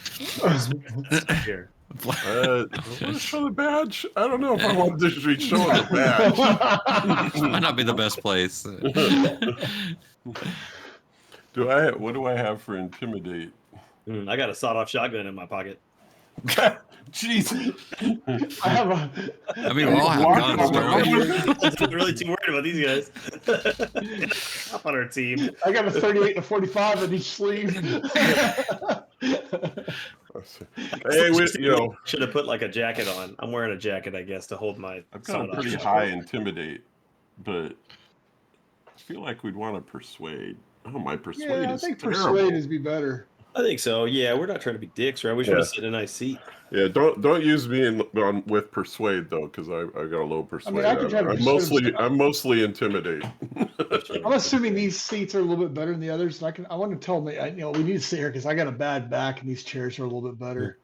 Here. Want to show the badge? I don't know if I want to be showing the badge. Might not be the best place. What do I have for intimidate? I got a sawed-off shotgun in my pocket. Jeez. I have a. I mean, we all have guns, don't we? I'm really too worried about these guys. Up on our team. I got a 38 and a 45 in each sleeve. Hey, should have put a jacket on. I'm wearing a jacket, I guess, to hold my. I've got a pretty high intimidate, but I feel like we'd want to persuade. Oh, my persuade Yeah, I is think terrible. persuade is be better. I think so. Yeah, we're not trying to be dicks, right? We should sit in a nice seat. Yeah, don't use me with persuade though, because I got a low persuade. I can try to I'm mostly intimidate. I'm assuming these seats are a little bit better than the others. And I want to tell them, we need to sit here because I got a bad back and these chairs are a little bit better.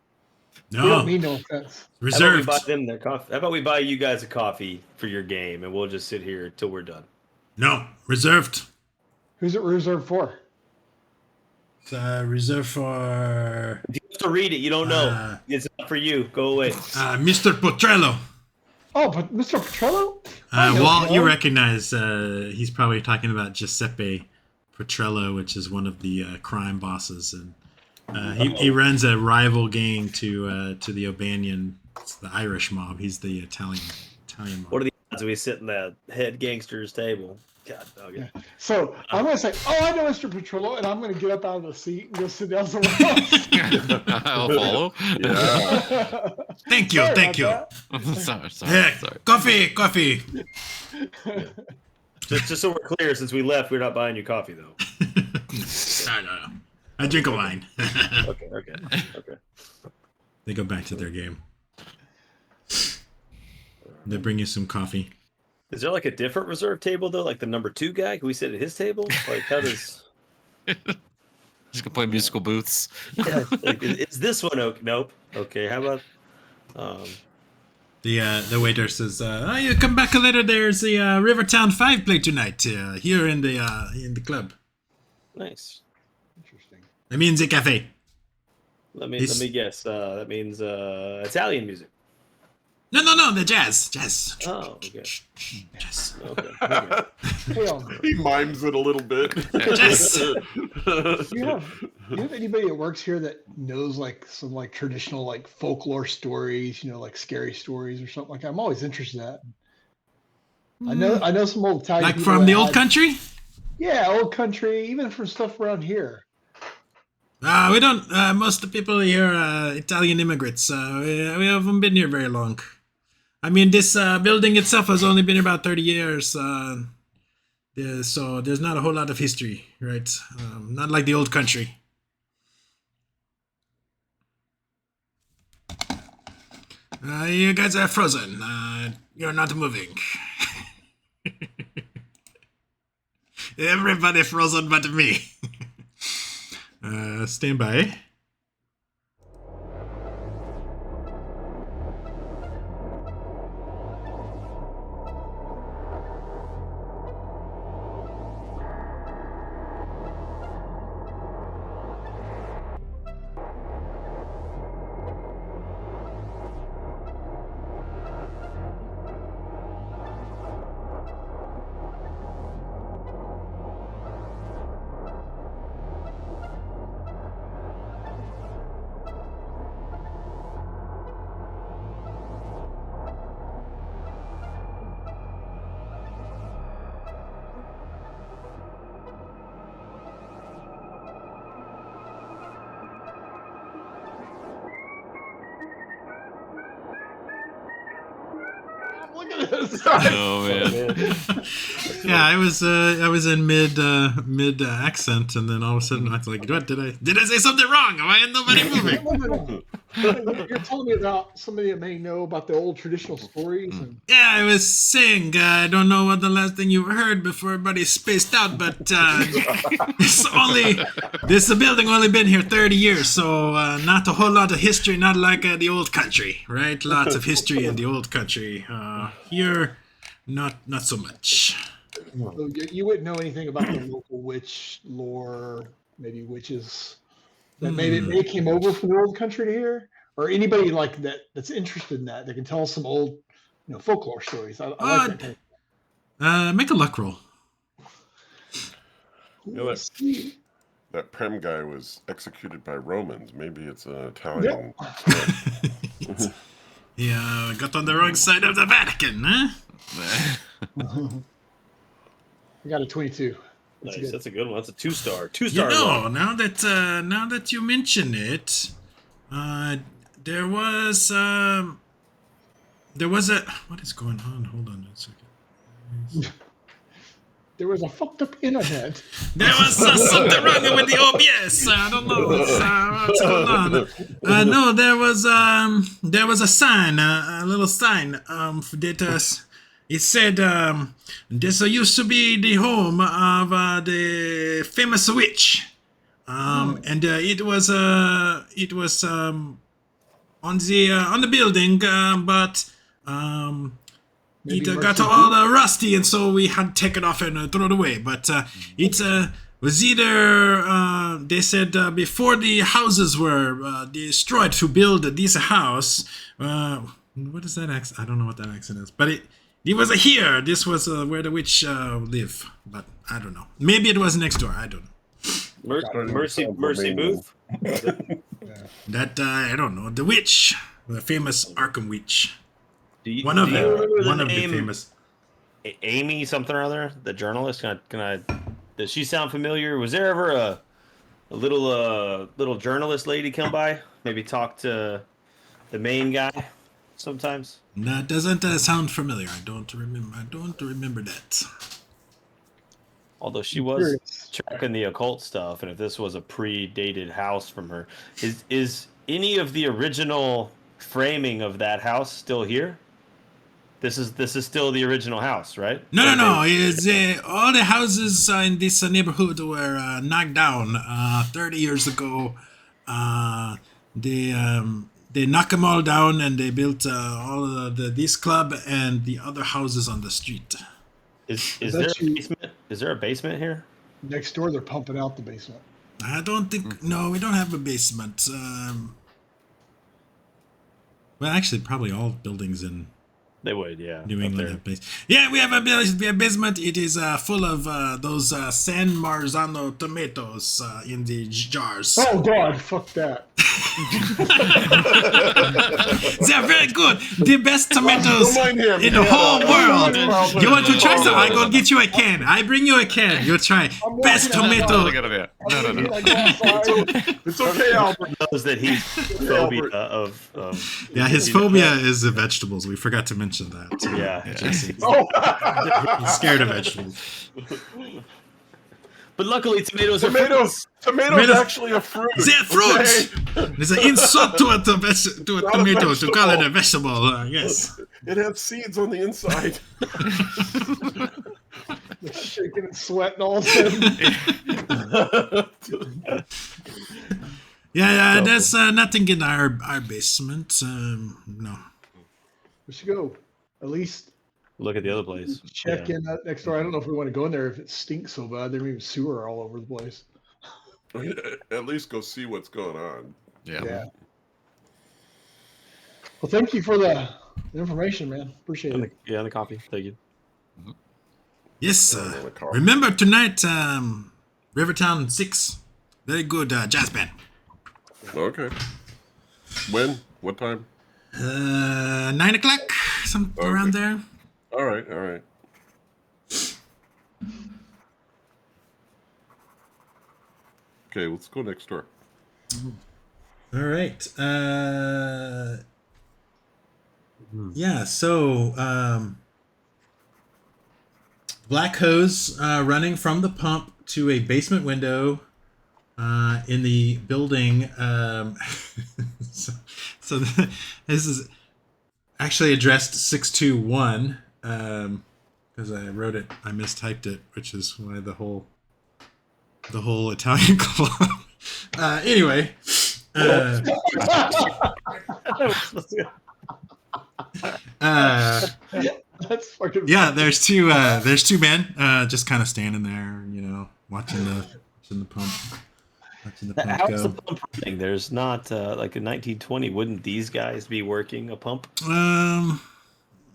No. We don't mean no offense. Reserved. How about we buy them their coffee? How about we buy you guys a coffee for your game, and we'll just sit here till we're done. No. Reserved. Who's it reserved for? It's reserved for If you have to read it, you don't know. It's not for you. Go away. Mr. Potrello. Oh, but Mr. Petrello? I know Walt, you him. recognize he's probably talking about Giuseppe Potrello, which is one of the crime bosses, and he runs a rival gang to the Albanian, it's the Irish mob. He's the Italian mob. What are the odds we sit in that head gangster's table? God dog it. So I'm going to say, oh, I know Mr. Petrillo, and I'm going to get up out of the seat and go sit down somewhere else. I'll follow. Yeah. Thank you, Sorry thank you. about sorry. Yeah, coffee. Just so we're clear, since we left, we're not buying you coffee, though. No. I drink a wine. Okay. They go back to their game. They bring you some coffee. Is there like a different reserve table, though? Like the number 2 guy? Can we sit at his table? Like, how does... Just gonna play musical booths. Yeah, like, is this one okay? Nope. Okay, how about... The waiter says, you come back later. There's the Rivertown 5 play tonight here in the club. Nice. Interesting. I mean the cafe. Let me guess. That means Italian music. No, the jazz. Oh, okay. Jazz. Okay. Hey, He mimes it a little bit. Jazz. do you have anybody that works here that knows like some like traditional like folklore stories, like scary stories or something like that? I'm always interested in that. I know some old Italian Like people from that the old had- country? Yeah, old country, even from stuff around here. We don't. Most of the people here are Italian immigrants. We haven't been here very long. I mean, this building itself has only been here about 30 years. So there's not a whole lot of history, right? Not like the old country. You guys are frozen. You're not moving. Everybody frozen but me. Stand by. Look at this. Oh man. Yeah, I was in mid accent, and then all of a sudden I was like, "What did I say something wrong? Why ain't nobody moving?" No. You're telling me about somebody that may know about the old traditional stories. And... Yeah, I was saying, I don't know what the last thing you heard before everybody spaced out, but this building only been here 30 years, so not a whole lot of history, not like the old country, right? Lots of history in the old country. Here, not so much. So you wouldn't know anything about the local witch lore, maybe witches that maybe came over from the old country to here, or anybody like that's interested in that can tell us some old, folklore stories. I like that. Make a luck roll. know what? That Prem guy was executed by Romans. Maybe it's an Italian. Yeah, got on the wrong side of the Vatican, huh? We got a 22. Nice, that's a good one. That's a 2-star. 2-star. You know, now that you mention it, there was a what is going on? Hold on a second. There was a fucked up internet. There was something wrong with the OBS. I don't know what's going on. No, there was a sign, a little sign that it said this used to be the home of the famous witch, and it was on the building, but Maybe it got all rusty, and so we had to take it off and throw it away. But it's was either they said before the houses were destroyed to build this house. What is that accent? I don't know what that accent is, but it was here. This was where the witch lived, but I don't know. Maybe it was next door. I don't know. Mercy Booth. That I don't know. The witch, the famous Arkham witch. One of the famous. Amy something or other, the journalist. Does she sound familiar? Was there ever a little journalist lady come by? Maybe talk to the main guy sometimes. That doesn't sound familiar. I don't remember that. Although she was tracking the occult stuff, and if this was a predated house from her, is any of the original framing of that house still here? This is still the original house, right? No. It's all the houses in this neighborhood were knocked down 30 years ago. They knocked them all down and they built all of this club and the other houses on the street. Is there a basement? Is there a basement here? Next door, they're pumping out the basement. I don't think. No, we don't have a basement. Well, actually, probably all buildings in They would, yeah. New England have basement. Yeah, we have a basement. It is full of those San Marzano tomatoes in the jars. Oh God, fuck that. They're very good. The best tomatoes Don't mind him. in the whole world. Well, You want to try some? I go get you a can. I bring you a can. You try. Best tomato. No. It's okay, Albert. Knows that he's phobia of Yeah, his phobia is the vegetables. We forgot to mention that. yeah. He's scared of vegetables. But luckily, tomatoes are Tomatoes actually a fruit. They're fruits. Okay? There's an insult to a tomato to call it a vegetable. Yes. It has seeds on the inside. They're shaking and sweating all of a sudden. Yeah. There's nothing in our basement. No. We should go. At least look at the other place. check in that next door. I don't know if we want to go in there if it stinks so bad. There may be sewer all over the place. At least go see what's going on. Yeah. Well, thank you for the information, man. Appreciate it. And the coffee. Thank you. Yes. Remember tonight, Rivertown 6. Very good jazz band. Okay. When? What time? 9 o'clock, something around there. All right. Okay, let's go next door. All right. Yeah. So, black hose running from the pump to a basement window in the building. So this is actually addressed 621 because I wrote it, I mistyped it, which is why the whole Italian club. Anyway, That's fucking. yeah. There's two men just kind of standing there, watching the pump. How's the pump running? There's not like in 1920. Wouldn't these guys be working a pump?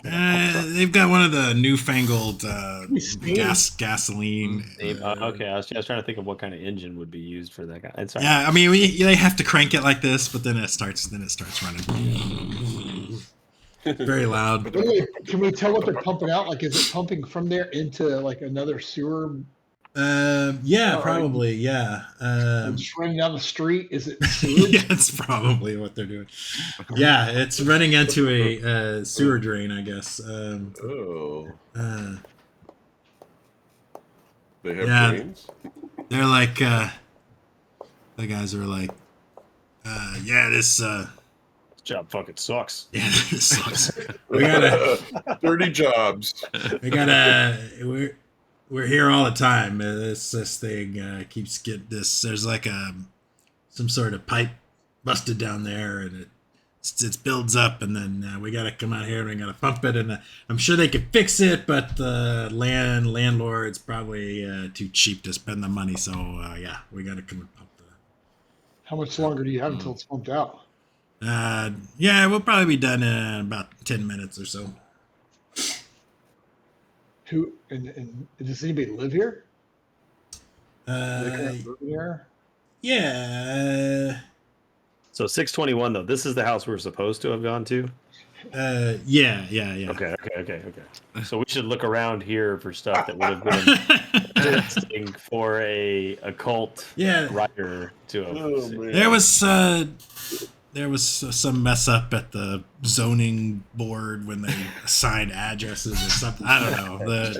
They've got one of the newfangled gasoline. Okay, I was trying to think of what kind of engine would be used for that guy. Yeah, I mean, they have to crank it like this, but then it starts running. Very loud. Can we tell what they're pumping out? Like, is it pumping from there into like another sewer? Yeah, probably. Yeah. Just running down the street. Is it sewage? Yeah, it's probably what they're doing. Yeah, it's running into a sewer drain, I guess. They have drains? They're like, the guys are like, this job fucking sucks. Yeah, this sucks. We gotta dirty jobs. We're here all the time. This thing keeps getting this. There's like some sort of pipe busted down there, and it builds up, and then we got to come out here and we got to pump it. And I'm sure they could fix it, but the landlord's probably too cheap to spend the money. So yeah, we got to come and pump the. How much longer do you have until it's pumped out? Yeah, we'll probably be done in about 10 minutes or so. Who and does anybody live here? Do they kind of live here? Yeah. So 621 though. This is the house we're supposed to have gone to. Yeah. Okay. So we should look around here for stuff that would have been interesting for a occult writer to have. Oh, man. There was some mess up at the zoning board when they assigned addresses or something. I don't know. It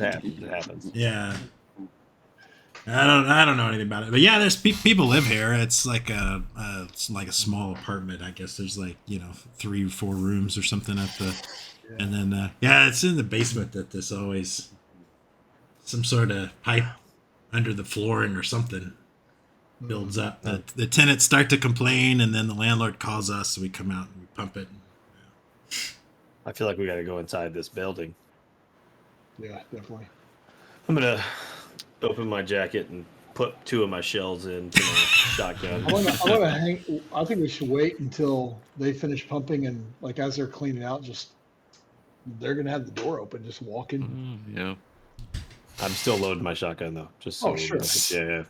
happens. Yeah. I don't know anything about it, but yeah, there's people live here. It's like a small apartment, I guess. There's 3 or 4 rooms or something at the, and then it's in the basement that there's always some sort of pipe under the flooring or something builds up. The tenants start to complain, and then the landlord calls us, so we come out and we pump it. I feel like we got to go inside this building. Yeah, definitely. I'm gonna open my jacket and put 2 of my shells into my shotgun. I want to hang. I think we should wait until they finish pumping, and as they're cleaning out, they're gonna have the door open. Just walk in. Yeah. I'm still loading my shotgun though. Just so sure. Yeah.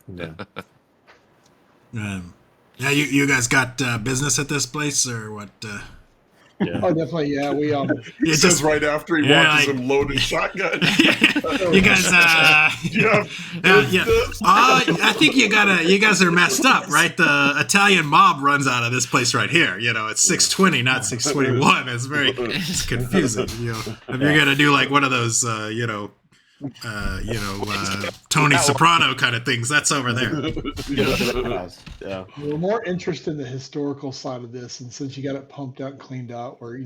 Yeah, you guys got business at this place or what? Yeah. Oh, definitely. Yeah, we He says right after he watches him load his shotgun. You guys, Yeah. I think you guys are messed up, right? The Italian mob runs out of this place right here. It's 620, not 621. It's confusing. If you're gonna do one of those, Tony Soprano kind of things, that's over there. Yeah. We're more interested in the historical side of this, and since you got it pumped out and cleaned out, where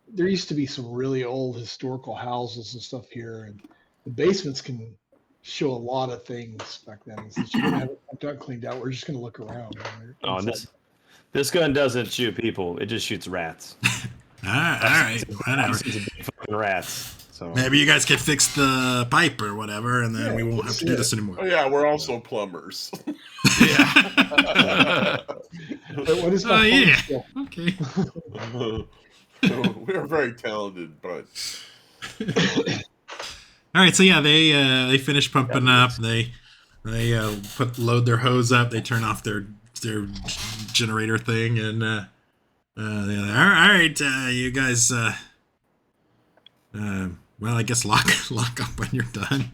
there used to be some really old historical houses and stuff here, and the basements can show a lot of things back then. And since you're gonna have it pumped out and cleaned out, we're just gonna look around. Oh, and this gun doesn't shoot people; it just shoots rats. All right, whatever. Fucking rats. So maybe you guys could fix the pipe or whatever, and then we won't have to do this anymore. Oh, yeah, we're also plumbers. What is my yeah. skill? Okay. We're very talented, but All right, so yeah, they finish pumping up. They load their hose up. They turn off their generator thing, and they're like, all right, you guys. Well, I guess lock up when you're done.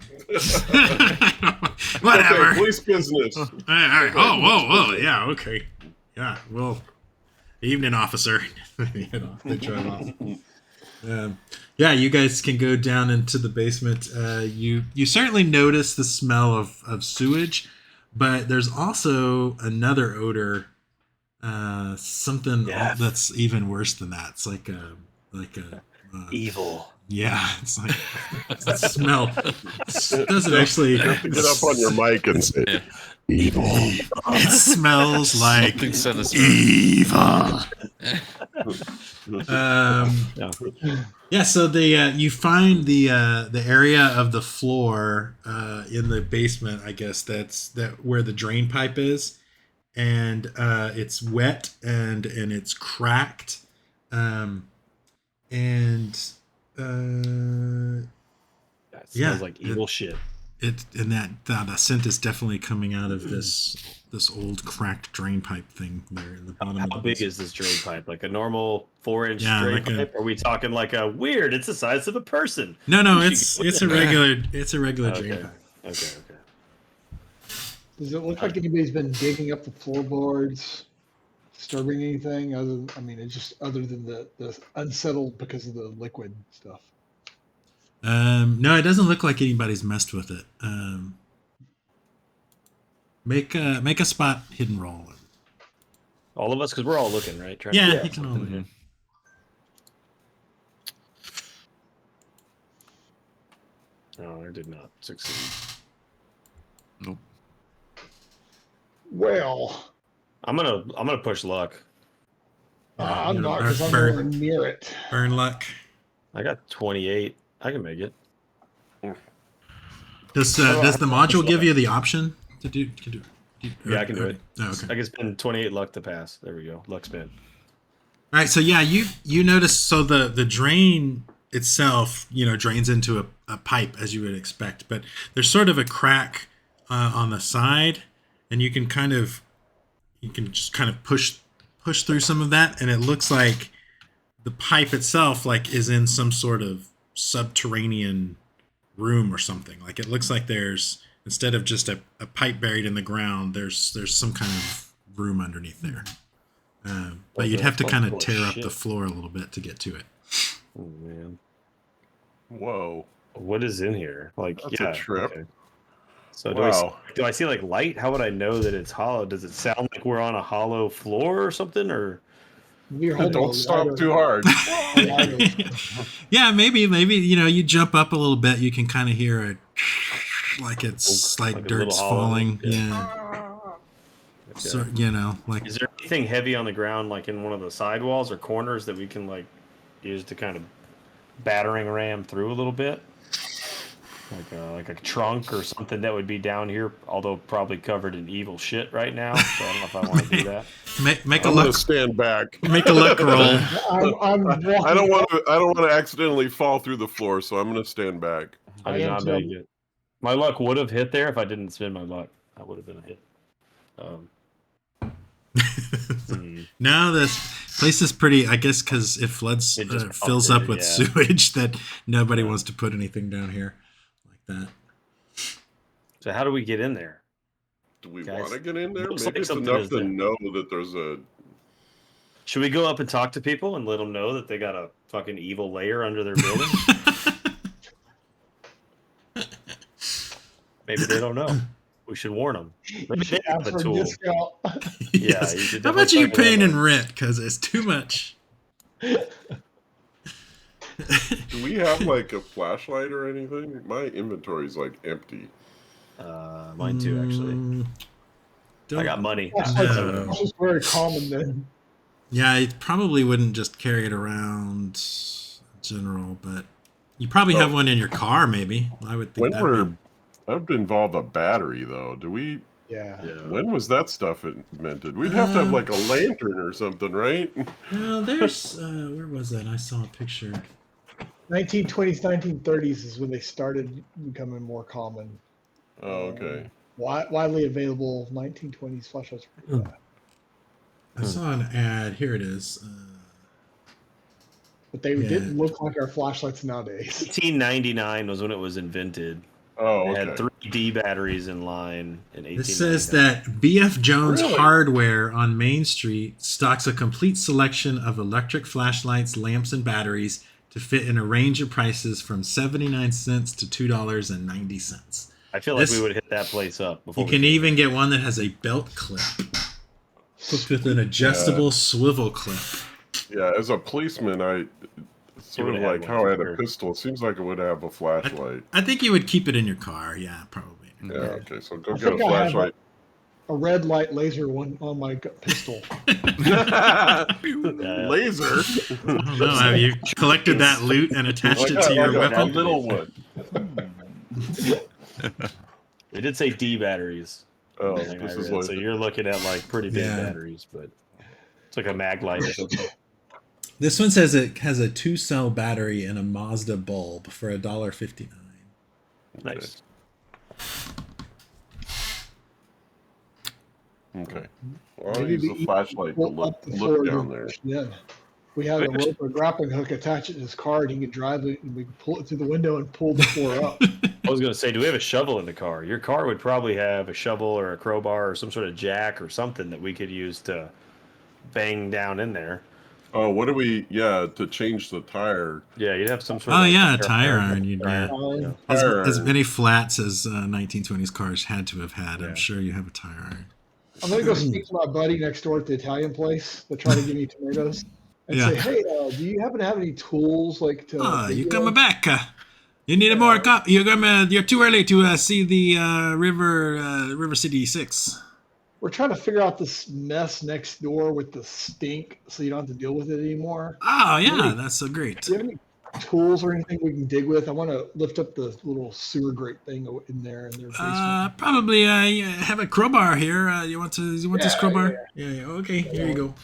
Whatever. Okay, police business. All right. Oh, whoa. Yeah, okay. Yeah, well, evening, officer. They drive off. Yeah, you guys can go down into the basement. You certainly notice the smell of sewage, but there's also another odor. Something that's even worse than that. It's like a evil. Yeah, it's like the smell. It doesn't actually You have to get up on your mic and say, evil. It smells like Something sinister. evil. Yeah. So you find the area of the floor in the basement. I guess that's where the drain pipe is, and it's wet and it's cracked, That smells like evil shit. The scent is definitely coming out of this old cracked drain pipe thing there in the bottom. How big is this drain pipe? Like a normal 4-inch Yeah, drain like pipe? Are we talking like a weird? It's the size of a person. No, it's a regular drain pipe. Okay. Does it look like anybody's been digging up the floorboards, disturbing anything? Other than the unsettled because of the liquid stuff. No, it doesn't look like anybody's messed with it. Make a spot hidden roll. All of us, because we're all looking, right? Yeah, you can all look. No, I did not succeed. Nope. Well, I'm gonna push luck. I'm not or because I'm nowhere near it. burn luck. I got 28. I can make it. Does the module give you the option to do? Yeah, I can do it. Oh, okay. I can spend 28 luck to pass. There we go. Luck spin. All right, so yeah, you notice, so the drain itself, drains into a pipe as you would expect, but there's sort of a crack on the side, and you can just kind of push through some of that, and it looks like the pipe itself is in some sort of subterranean room or something. Like, it looks like there's, instead of just a pipe buried in the ground, there's some kind of room underneath there. But you'd have to kind of tear up the floor a little bit to get to it. Oh man. Whoa. What is in here? That's a trip. Okay. So Wow. do I see light? How would I know that it's hollow? Does it sound like we're on a hollow floor or something? Or Don't stop too hard. Yeah, maybe you jump up a little bit, you can kind of hear it, like it's like dirt's falling. Yeah. Okay. So Is there anything heavy on the ground, in one of the sidewalls or corners, that we can use to kind of battering ram through a little bit? Like a trunk or something that would be down here, although probably covered in evil shit right now. So I don't know if I want to do that. Make a I'm look. gonna stand back. Make a look roll. I don't want to accidentally fall through the floor, so I'm gonna stand back. I did not make it. My luck would have hit there if I didn't spend my luck. That would have been a hit. No, this place is pretty, I guess, because it floods, fills up with sewage, that nobody wants to put anything down here like that. So how do we get in there? Do we want to get in there? Looks Maybe like it's something enough is to there. know that there's a... Should we go up and talk to people and let them know that they got a fucking evil lair under their building? Maybe they don't know. We should warn them. Maybe they have a tool. Yeah. Yes. You should How much are you definitely paying talk in rent? Because it's too much. Do we have a flashlight or anything? My inventory's empty. Mine too, actually. I got money. It's just very common then. Yeah, you probably wouldn't just carry it around in general, but you probably have one in your car, maybe. I would think that would involve a battery, though. Do we? Yeah. When was that stuff invented? We'd have to have a lantern or something, right? Well, there's where was that? I saw a picture. 1920s, 1930s is when they started becoming more common. Oh, okay. Widely available 1920s flashlights. I saw an ad. Here it is. But they didn't look like our flashlights nowadays. 1899 was when it was invented. Oh, It okay. had 3D batteries in line in 1899. This says that BF Jones Hardware on Main Street stocks a complete selection of electric flashlights, lamps, and batteries to fit in a range of prices from 79 cents to $2.90. I feel like we would hit that place up. You can even get one that has a belt clip, hooked with an adjustable swivel clip. Yeah, as a policeman, sort of like how I had a pistol. It seems like it would have a flashlight. I think you would keep it in your car. Yeah, probably. Yeah, okay, so go get a flashlight. A red light laser one on my pistol. Laser? I don't know. Have you collected that loot and attached it to your weapon? A little one. They did say D batteries. Oh, this is so you're looking at pretty big batteries, but it's like a mag light or something. This one says it has a 2-cell battery and a Mazda bulb for $1.59. Nice. Okay. Well, I'll use the flashlight to look down there. Yeah. We had a rope or grappling hook attached to his car, and he could drive it, and we could pull it through the window and pull the floor up. I was going to say, do we have a shovel in the car? Your car would probably have a shovel or a crowbar or some sort of jack or something that we could use to bang down in there. Oh, what do we? Yeah, to change the tire. Yeah, you'd have some sort Oh of. yeah, a tire iron. You'd Yeah. as many flats as 1920s cars had to have had. I'm sure you have a tire iron. I'm going to go speak to my buddy next door at the Italian place that tried to give me tomatoes. And say, hey, do you happen to have any tools you coming back? You need more. You're too early to see the River City 6. we're trying to figure out this mess next door with the stink, so you don't have to deal with it anymore. Oh yeah, that's so great. Do you have any tools or anything we can dig with? I want to lift up the little sewer grate thing in their basement. Probably. You have a crowbar here. You want this crowbar? Yeah. Okay, here you go.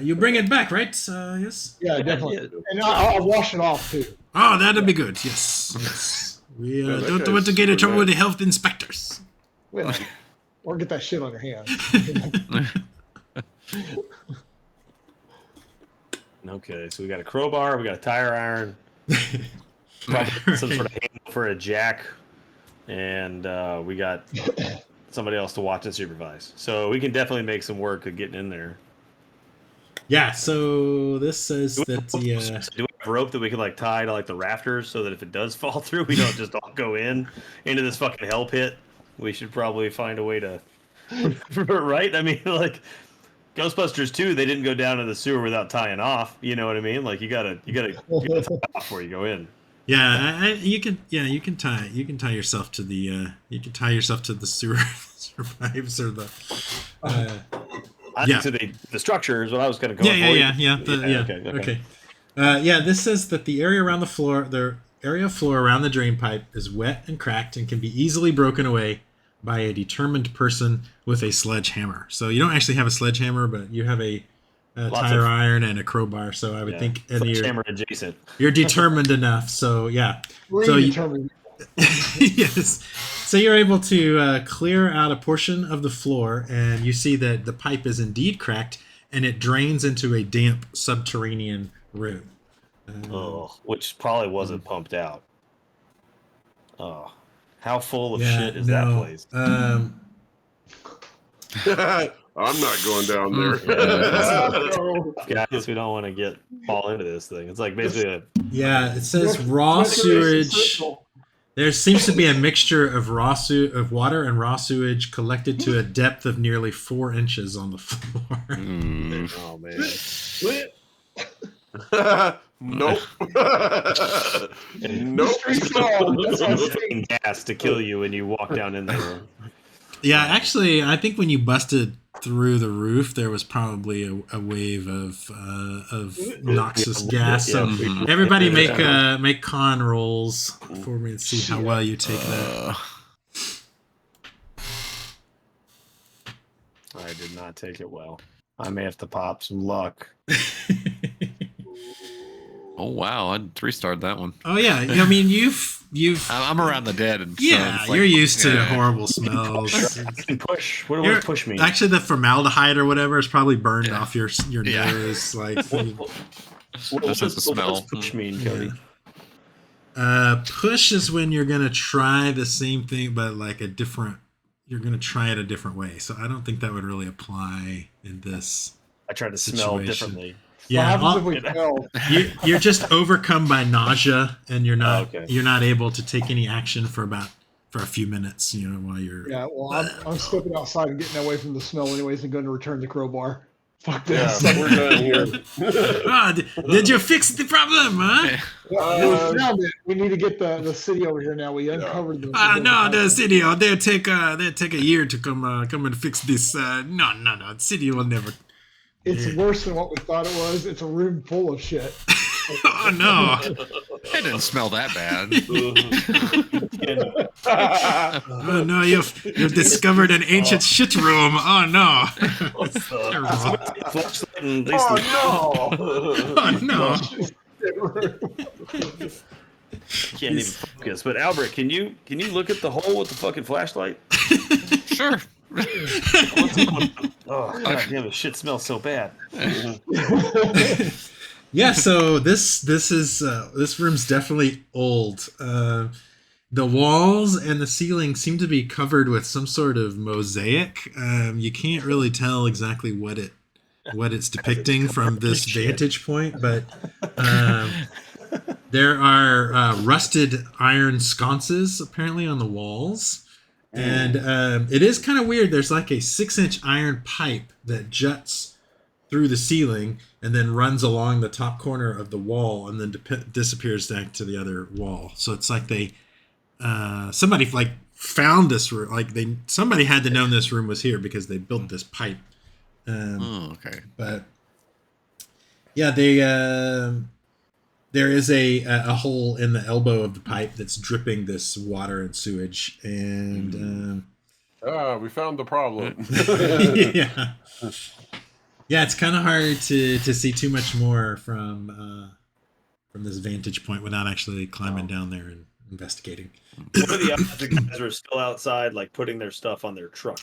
You bring it back, right? Yes. Yeah, definitely. And I'll wash it off too. Oh, that'd be good. Yes. We don't want to get in trouble with the health inspectors. Well, or get that shit on your hands. Okay, so we got a crowbar, we got a tire iron, probably some sort of handle for a jack, and we got somebody else to watch and supervise. So we can definitely make some work of getting in there. Yeah. So this says that Do we have rope that we can like tie to like the rafters so that if it does fall through, we don't just all go into this fucking hell pit? We should probably find a way to, right? I mean, like Ghostbusters 2, they didn't go down to the sewer without tying off. You know what I mean? Like you gotta tie off before you go in. Yeah, you can tie yourself to the sewer pipes or the. To the structure is what I was going to go. Okay. This says that the area around the area of floor around the drain pipe is wet and cracked and can be easily broken away by a determined person with a sledgehammer. So you don't actually have a sledgehammer, but you have a tire iron and a crowbar. So I would think, and sledgehammer adjacent. You're determined enough. So yeah. Determined. Yes. So you're able to clear out a portion of the floor, and you see that the pipe is indeed cracked, and it drains into a damp subterranean room. Which probably wasn't pumped out. Oh, how full of shit is that place? I'm not going down there. Guys, we don't want to fall into this thing. It's like basically it says raw sewage. There seems to be a mixture of water and raw sewage collected to a depth of nearly 4 inches on the floor. Oh man. Nope. Nope. Gas to kill you when you walk down in there. Yeah, actually, I think when you busted through the roof, there was probably a wave of noxious gas. So everybody make con rolls for me and see how well you take that. I did not take it well. I may have to pop some luck. Oh wow! I'd 3-starred that one. Oh yeah, I mean you've. I'm around the dead, and yeah, so you're used to horrible smells. Push. What does push mean? Actually, the formaldehyde or whatever is probably burned off your nose. Like, what does push mean, Cody? Push is when you're gonna try the same thing, but like you're gonna try it a different way. So I don't think that would really apply in this. I try to smell differently. Yeah, you're just overcome by nausea, and you're not able to take any action for a few minutes. You know, while you're. Yeah, well, I'm stepping outside and getting away from the smell, anyways, and going to return the crowbar. Fuck this. Yeah, we're done here. Did you fix the problem, huh? We need to get the city over here now. We uncovered the. No, the city. They'll take a year to come and fix this. No. The city will never. It's worse than what we thought it was. It's a room full of shit. Oh no! It didn't smell that bad. Oh no! You've discovered an ancient shit room. Oh no! Oh no! Can't even focus. But Albrecht, can you look at the hole with the fucking flashlight? Sure. Oh god damn, the shit smells so bad. Yeah, so this room's definitely old. The walls and the ceiling seem to be covered with some sort of mosaic. You can't really tell exactly what it's depicting from this vantage point, but there are rusted iron sconces apparently on the walls. And it is kind of weird. There's like a 6-inch iron pipe that juts through the ceiling and then runs along the top corner of the wall and then disappears back to the other wall. So it's like somebody like found this room. Like somebody had to know this room was here because they built this pipe. Okay. But yeah, they there is a hole in the elbow of the pipe that's dripping this water and sewage, and we found the problem. yeah, it's kind of hard to see too much more from this vantage point without actually climbing down there and investigating. What are the odds the guys are still outside, like putting their stuff on their truck?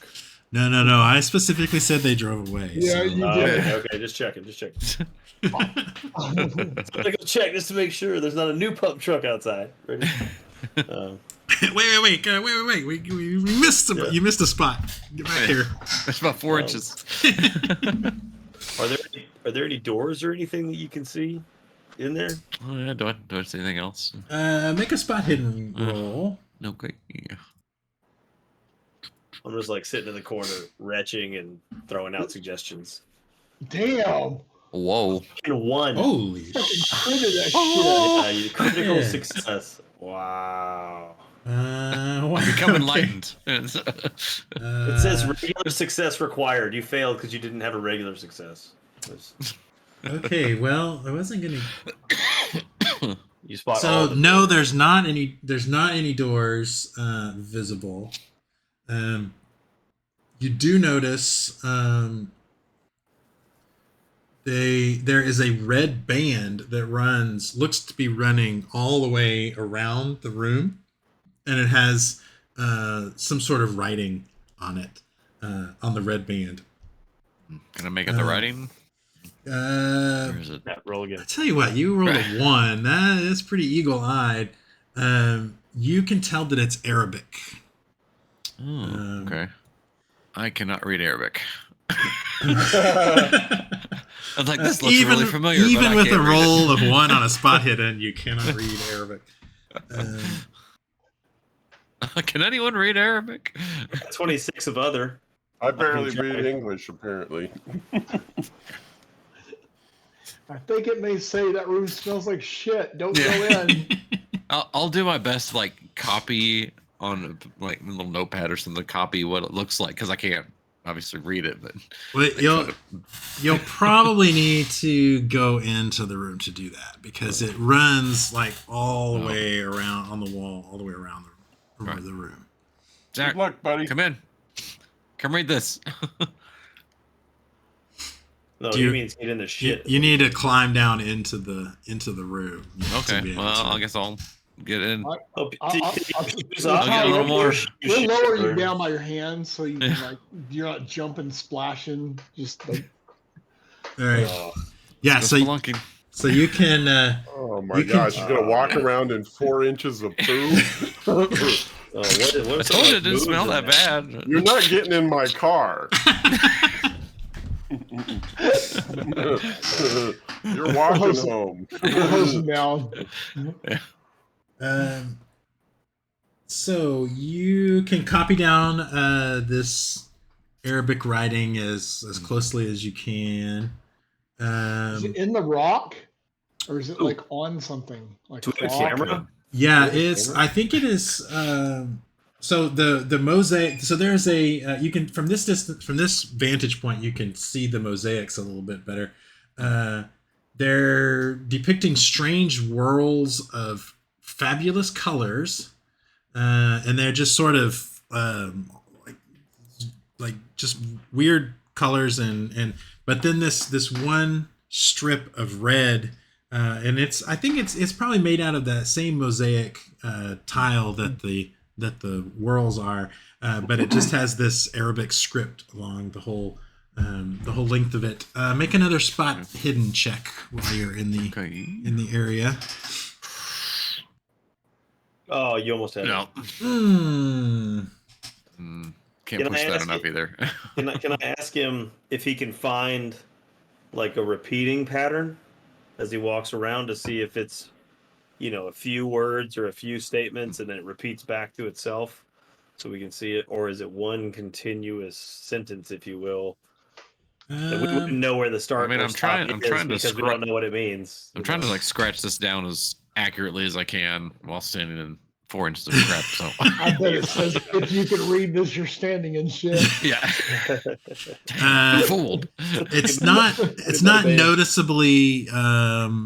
No. I specifically said they drove away. Yeah, so. you did. Okay, just checking. I'm gonna go check just to make sure there's not a new pump truck outside. Ready? Wait. We missed you missed a spot. Get back here. That's about 4 inches. Are there any doors or anything that you can see in there? Oh, yeah, do I see anything else? Make a spot hidden roll. No, great. Yeah. I'm just like sitting in the corner, retching and throwing out suggestions. Damn. Whoa. In one. Holy Fucking critted that You critical Yeah. success. Wow. what? Become enlightened. It says regular success required. You failed because you didn't have a regular success. Okay, well, I wasn't gonna. You spot all So of them. no, there's not any doors visible. You do notice there is a red band that looks to be running all the way around the room, and it has some sort of writing on it on the red band. Can I make out the writing? Or is it? Yeah, roll again. I tell you what, you rolled a 1. That's pretty eagle-eyed. You can tell that it's Arabic. Oh, okay. I cannot read Arabic. I'm like, this looks really familiar. Even but I with a can't read roll it. of 1 on a spot hidden, you cannot read Arabic. Can anyone read Arabic? 26 of other. I barely read English, apparently. I think it may say that room smells like shit. Don't go Yeah. in. I'll do my best to like copy on like a little notepad or something. Copy what it looks like because I can't obviously read it. But Well, you'll probably need to go into the room to do that because it runs like all the way around on the wall, all the way around the room. Zach, Good luck, buddy. come in. Come read this. No, Do he you- means get in the shit. You need to climb down into the room. to Okay, be able well, to. I guess I'll get in. Oh, I'll get a little more. We'll lower you down by your hands so you can you're not jumping, splashing, just like All right. Oh, Yeah. Go So spelunking. you can. Oh my You can- gosh, you're gonna walk around in 4 inches of poo? what I if told you it didn't moves smell in that there? bad. You're not getting in my car. You're walking home. hosing down. So you can copy down this Arabic writing as closely as you can. Is it in the rock, or is it like on something like To the rock? camera? Yeah, Really? it's. I think it is. So the mosaic. So there's a. You can from this distance, from this vantage point, you can see the mosaics a little bit better. They're depicting strange whirls of fabulous colors, and they're just sort of like just weird colors and. But then this one strip of red. And I think it's probably made out of that same mosaic tile that the whorls are, but it just has this Arabic script along the whole length of it. Make another spot hidden check while you're in the area. Oh, you almost had No. it. Can't Can I push that ask enough you- either. Can I ask him if he can find like a repeating pattern as he walks around to see if it's, a few words or a few statements and then it repeats back to itself so we can see it? Or is it one continuous sentence, if you will, that we wouldn't know where the start I mean, or I'm stop trying- is I'm trying to because we don't know what it means. I'm trying to like scratch this down as accurately as I can while standing in 4 inches of crap. So I bet it says if you can read this, you're standing in shit. yeah, fooled. It's not noticeably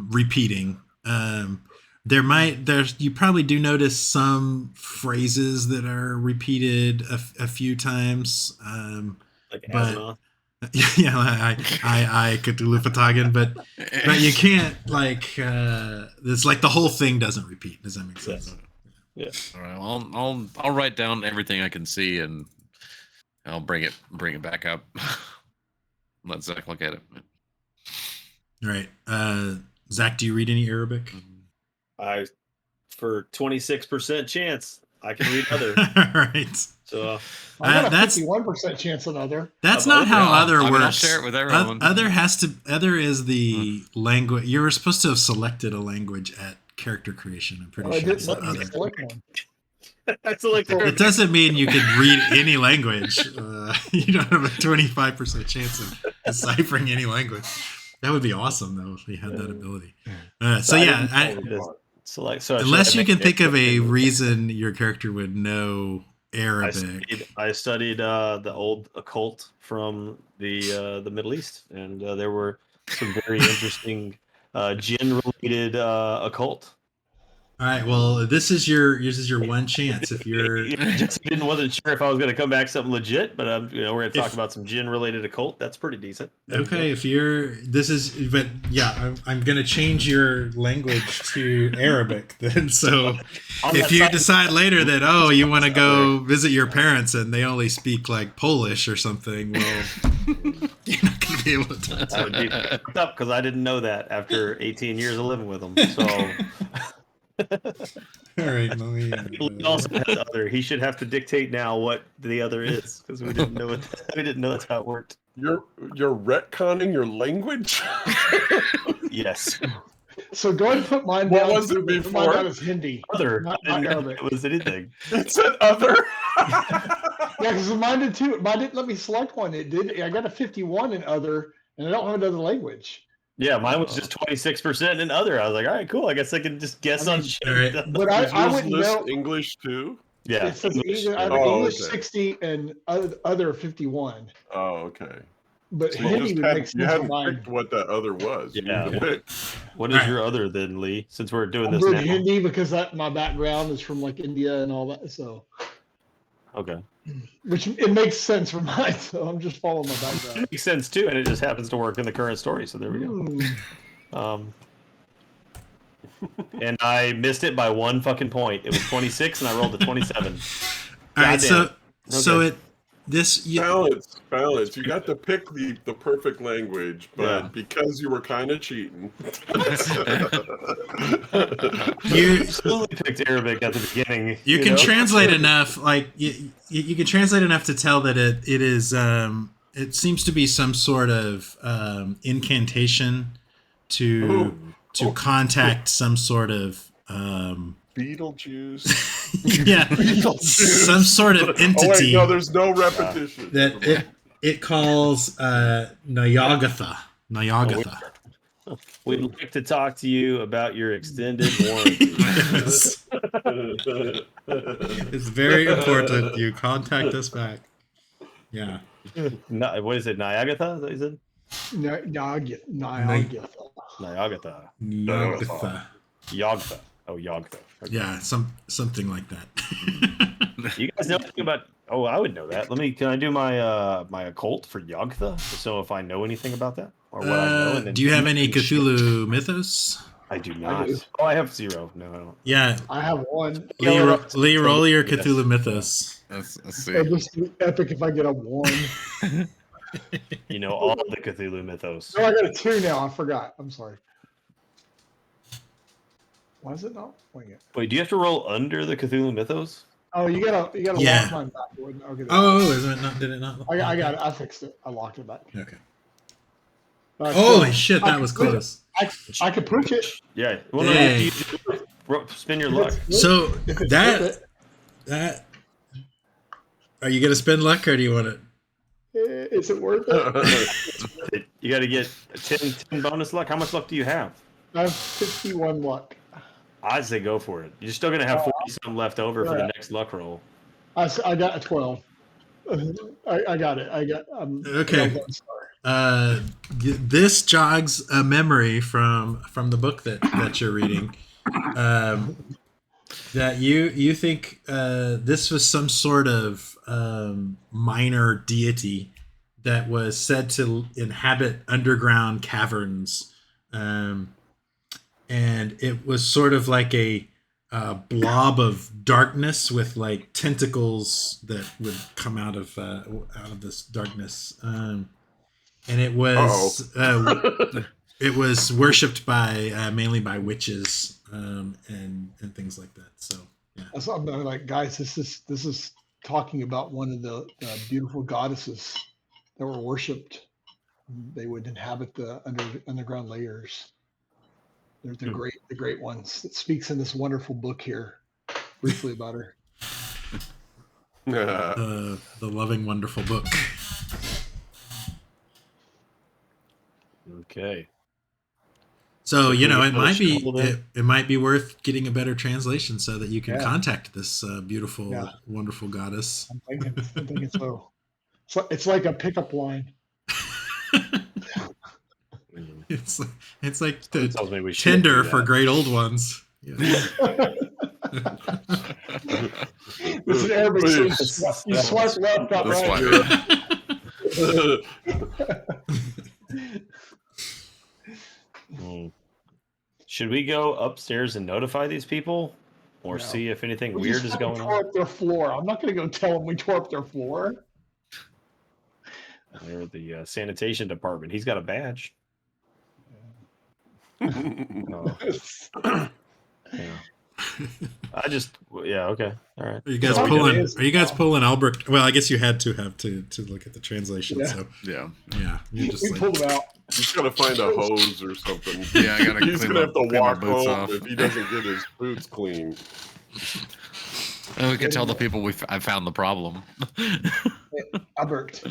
repeating. You probably do notice some phrases that are repeated a few times. Like But- Asimov. Yeah, I Cthulhu Fatagan, but you can't like it's like the whole thing doesn't repeat. Does that make sense? Yes. All right, well, I'll write down everything I can see, and I'll bring it back up. Let Zach look at it. All right, Zach, do you read any Arabic? For 26% chance, I can read other. All right. So I got a that's- 51% chance on other. That's How not about how that? other I mean, works. I'll share it with everyone. Other is the language. You were supposed to have selected a language at character creation. I'm pretty Oh, I sure. didn't It's let the me other. select one. that's like It doesn't mean you can read any language. You don't have a 25% chance of deciphering any language. That would be awesome, though, if we had that ability. So yeah, select. So unless you can think of a reason your character would know Arabic. I studied the old occult from the Middle East, and there were some very interesting jinn-related occult. All right. Well, this is your one chance. If you're Just wasn't sure if I was going to come back something legit, but we're going to talk If- about some jinn-related occult. That's pretty decent. okay, but yeah, I'm gonna change your language to Arabic then. So On if that you side- decide later that you want to go visit your parents and they only speak like Polish or something, well, you're not gonna be able to. that would be fucked up because I didn't know that after 18 years of living with them. So All right, let me. he also has other. He should have to dictate now what the other is because we didn't know it. We didn't know that's how it worked. You're retconning your language. Yes. So go ahead and put mine What down. was it Put mine before? down as Hindi. Other. Not I didn't know Arabic. it was anything. It said other. Yeah, because mine did too. Mine didn't let me select one. It did. I got a 51 in other, and I don't have another language. Yeah, mine was just 26% in other. I was like, all right, cool. I guess I can just guess I on mean, shit. all right. But Does I yours wouldn't list know. English too? Yeah. It says English. either, I have Oh, English okay. 60 and other 51. Oh, okay. But So you Hindi just would make hadn't, sense you for hadn't mine. picked what that other was. You Yeah. need to pick. What is your other then, Lee? Since we're doing I'm this doing now. Hindi because my background is from like India and all that. So, Okay. which it makes sense for mine. So I'm just following my background. It makes sense too, and it just happens to work in the current story. So there we go. Hmm. And I missed it by one fucking point. It was 26, and I rolled a 27. All right, so Okay. Balance. You got to pick the perfect language, but Yeah. because you were kind of cheating. you Absolutely picked Arabic at the beginning. you can know? translate enough, like you can translate enough to tell that it is it seems to be some sort of incantation to contact some sort of Beetlejuice. yeah some sort of Oh wait, entity no, there's no repetition. that it calls Nyagatha. We'd like to talk to you about your extended warranty. It's very important you contact us back. Yeah. What is it? Nyagatha? Is that what you said? Nyagatha. Nyagatha. Nyagatha. Yogtha. Oh, Yogtha. Okay. Yeah, something like that. You guys know anything about? Oh, I would know that. Can I do my my occult for Yogtha? So if I know anything about that or what I know. And then Do you have any Cthulhu mythos? I do not. do. Oh, I have 0. No, I don't. Yeah, I have one. Lee, roll your Yes. Cthulhu mythos. Let's It'll see. just be epic if I get a 1. You know all the Cthulhu mythos. No, I got a 2 now. I forgot. I'm sorry. Why is it not? Wait. Wait, do you have to roll under the Cthulhu mythos? Oh, you gotta Yeah. lock mine back. Okay. Oh, is it not? Did it not? I got it. I fixed it. I locked it back. Okay. So Holy shit, that was close. I could push it. Yeah. Well, Dang. spin your luck. So If it's worth that are you gonna spend luck or do you want it? Is it worth it? You got to get 10 bonus luck. How much luck do you have? I have 51 luck. I'd say go for it. You're still gonna have be some left over for the Yeah. next luck roll. I got a 12. I got it. I got Okay. I got 1 star. This jogs a memory from the book that you're reading. That you think this was some sort of minor deity that was said to inhabit underground caverns, and it was sort of like a blob of darkness with like tentacles that would come out of this darkness, and it was it was worshipped by mainly by witches and things like that. So yeah. That's what I'm like, guys. This is talking about one of the beautiful goddesses that were worshipped. They would inhabit the underground layers. They're the great ones. It speaks in this wonderful book here, briefly about her. The loving, wonderful book. Okay. So So you know, we it get might those be shoveled in? it might be worth getting a better translation so that you can Yeah. contact this beautiful, Yeah. wonderful goddess. I'm thinking so. It's like a pickup line. It's like Something the tells me we should Tinder do for that. great old ones. Yeah. This is Arabic. So you swipe left, not That's right. Should we go upstairs and notify these people, or No. see if anything We weird just is fucking going tore on? up their floor. I'm not going to go tell them we tore up their floor. They're at the sanitation department. He's got a badge. Oh, yeah. Okay, all right. Are you guys So we pulling- gotta- Are you guys pulling Albrecht? Well, I guess you had to have to look at the translation. Yeah. So Yeah. yeah, you just We like, pulled them out. He's gotta find a hose or something. Yeah, I gotta He's clean gonna my, have to clean my walk boots home off. if he doesn't get his boots clean. And we can tell the people I found the problem. Albert,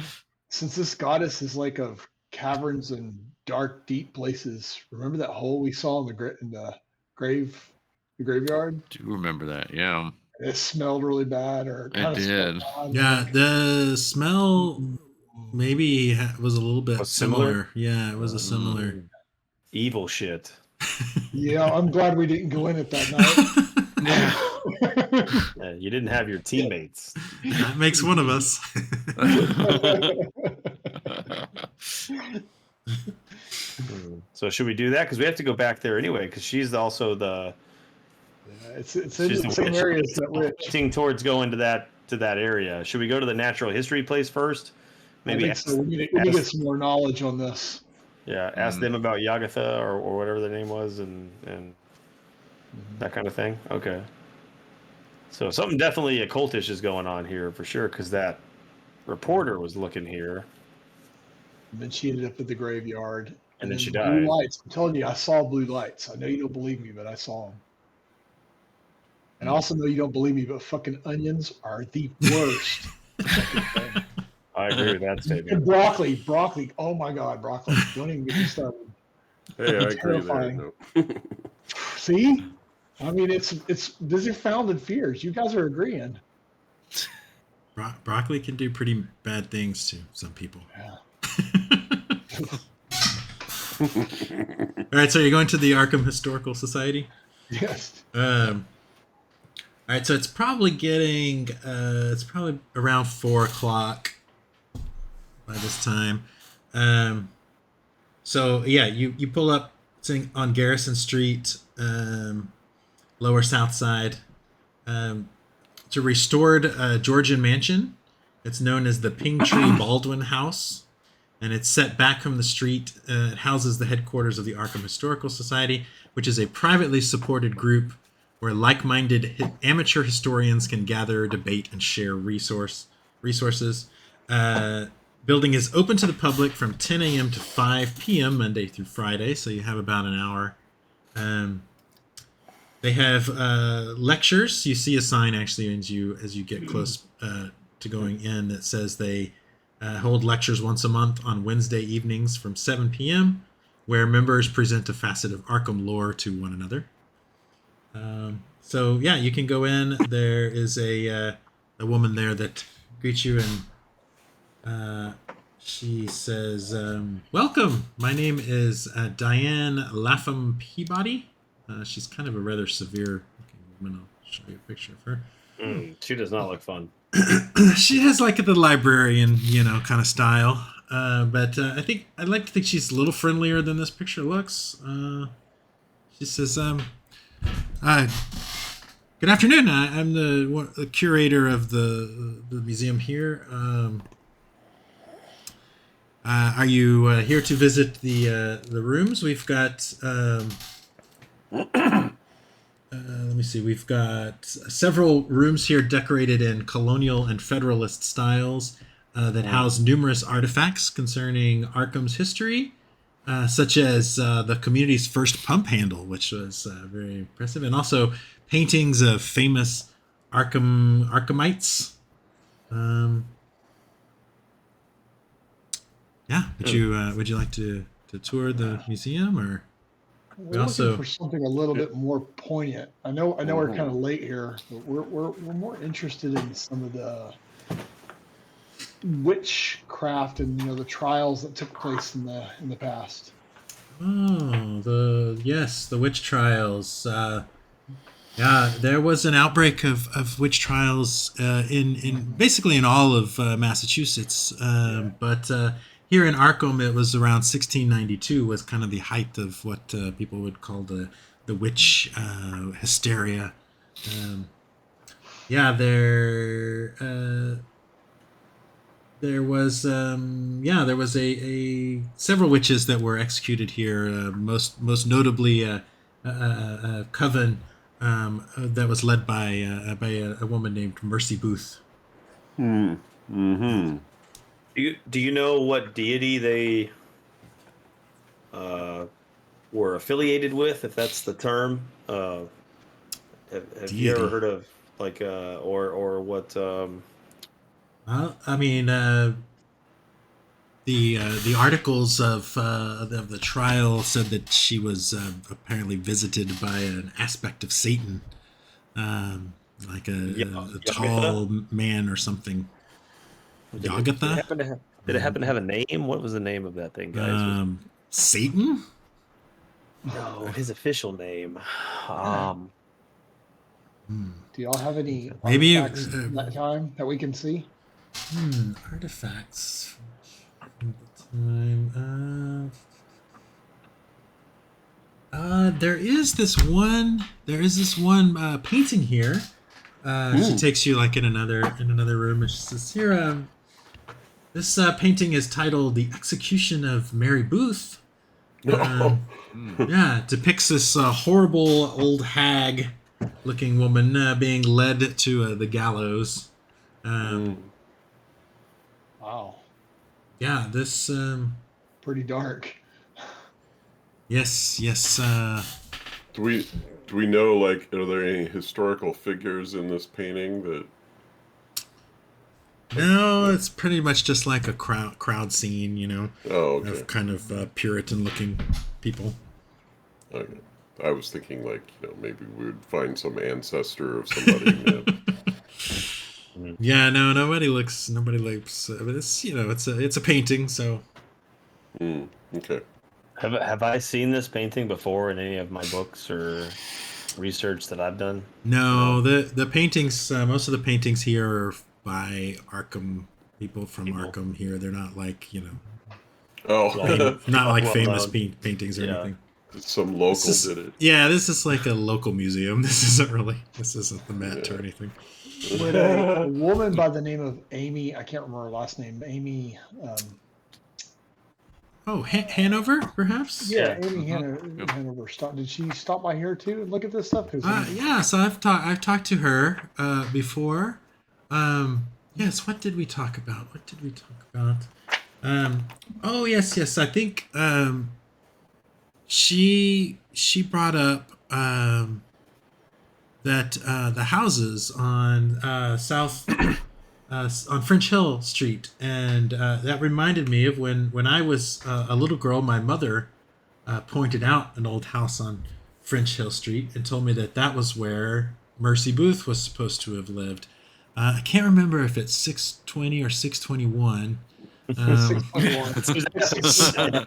since this goddess is like of caverns and dark, deep places, remember that hole we saw in the graveyard? Do you remember that? Yeah. It smelled really bad, or It kind of smelled did. odd. yeah, the smell maybe was a little bit Was similar. similar? Yeah, it was a similar. Evil shit. Yeah, I'm glad we didn't go in it that night. Yeah, you didn't have your teammates. That makes one of us. So should we do that? Because we have to go back there anyway. Because she's also the it's in she's the same area as that witch. pointing towards going to that area. Should we go to the natural history place first? Maybe I think so. We need to get some more knowledge on this. ask them about Yagatha or whatever their name was and that kind of thing. Okay. So something definitely occultish is going on here for sure, because that reporter was looking here. And then she ended up at the graveyard. And then she blue died. lights. I'm telling you, I saw blue lights. I know you don't believe me, but I saw them. And I also know you don't believe me, but fucking onions are the worst. I agree with that statement. And broccoli. Oh my god, broccoli! Don't even get me started. Hey, I agree there. Terrifying. No. See, I mean, it's these are founded fears. You guys are agreeing. Broccoli can do pretty bad things to some people. Yeah. All right, so you're going to the Arkham Historical Society. Yes. All right, so it's probably around 4:00 by this time. So yeah, you pull up on Garrison Street, Lower South Side. It's a restored Georgian mansion. It's known as the Pingtree Baldwin House, and it's set back from the street. It houses the headquarters of the Arkham Historical Society, which is a privately supported group where like-minded amateur historians can gather, debate, and share resources. Building is open to the public from 10 a.m. to 5 p.m. Monday through Friday, so you have about an hour. They have lectures. You see a sign actually as you get close to going in that says they hold lectures once a month on Wednesday evenings from 7 p.m., where members present a facet of Arkham lore to one another. So yeah, you can go in. There is a woman there that greets you, and she says, "Welcome. My name is Diane Lapham Peabody." She's kind of a rather severe looking woman. I'll show you a picture of her. She does not look fun. She has like the librarian, kind of style. But I'd like to think she's a little friendlier than this picture looks. She says, "Good afternoon. I'm the curator of the museum here. Are you here to visit the rooms? We've got let me see. We've got several rooms here decorated in colonial and federalist styles that house numerous artifacts concerning Arkham's history, such as the community's first pump handle, which was very impressive, and also paintings of famous Arkhamites. Yeah, would you like to tour the museum, or We're looking for something a little bit more poignant. I know we're kind of late here, but we're more interested in some of the witchcraft and the trials that took place in the past. Oh, the witch trials. Yeah, there was an outbreak of witch trials in basically in all of Massachusetts, but here in Arkham, it was around 1692 was kind of the height of what people would call the witch hysteria. Yeah, there was a several witches that were executed here. Most notably a coven that was led by a woman named Mercy Booth. Mm-hmm. Do you know what deity they were affiliated with, if that's the term? Have you ever heard of or what? I mean, the articles of the trial said that she was apparently visited by an aspect of Satan, like a tall man or something. Yagatha? Did it happen to have a name? What was the name of that thing, guys? Satan? No, his official name. Do y'all have any maybe artifacts from that time that we can see? Artifacts from the time. There is this one painting here. She takes you like in another room, and she says, "Here, this painting is titled 'The Execution of Mary Booth.' Yeah, depicts this horrible old hag-looking woman being led to the gallows." Wow. Yeah, this. Pretty dark. Yes. Do we know, like, are there any historical figures in this painting that? No, it's pretty much just like a crowd scene, Oh, okay. of kind of Puritan-looking people. Okay. I was thinking, like, maybe we would find some ancestor of somebody. Yeah, no, nobody looks, but it's it's a painting, so. Okay. Have I seen this painting before in any of my books or research that I've done? No, the paintings, most of the paintings here are by Arkham people from Arkham here. They're not like Oh, not like famous paintings or anything. Some local did it. Yeah, this is like a local museum. This isn't the Met or anything. Would a woman by the name of Amy, I can't remember her last name, Amy. Hanover, perhaps? Yeah, Amy Hanover. Did she stop by here too and look at this stuff? Yeah, so I've talked to her before. Yes, what did we talk about? Oh, yes. I think she brought up that the houses on on French Hill Street, and that reminded me of when I was a little girl. My mother pointed out an old house on French Hill Street and told me that that was where Mercy Booth was supposed to have lived. I can't remember if it's 620 or 621. 621.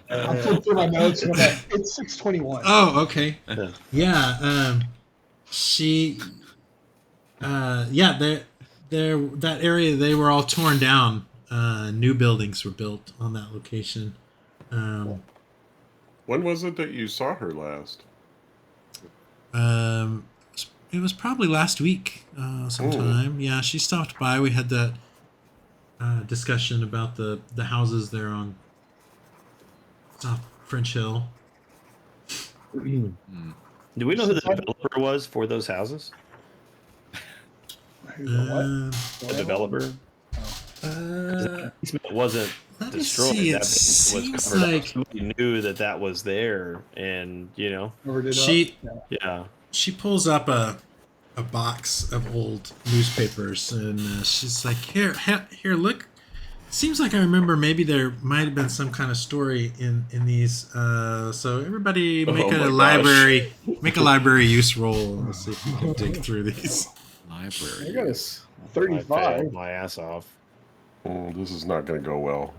I flipped through my notes and I'm like, it's 621. Oh, okay. Yeah. Yeah. She. Yeah. That area, they were all torn down. New buildings were built on that location. When was it that you saw her last? It was probably last week, sometime. Yeah, she stopped by. We had that discussion about the houses there on South French Hill. Do we know who the developer was for those houses? Who's the what? The developer? It wasn't Let me destroyed. see. That It seems was covered like up. Somebody knew that was there, and Covered it she up? yeah. she pulls up a box of old newspapers and she's like, here, look. Seems like I remember maybe there might have been some kind of story in these. So everybody make Oh my a gosh. library use roll. Let's see if we can dig through these. Library. I got a I 35. failed my ass off. This is not going to go well.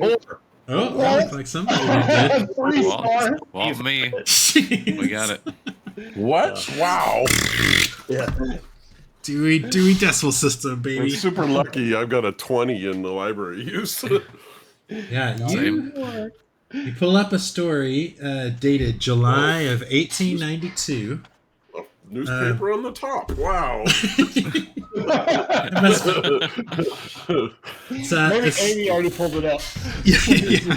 Oh, that looked like somebody did. 3-star. Well, me. We got it. What? Wow. Yeah. Dewey Decimal System, I'm baby. super lucky. I've got a 20 in the library use. Yeah, Same. you pull up a story dated July of 1892. Newspaper on the top. Wow. Maybe Amy already pulled it up. Yeah.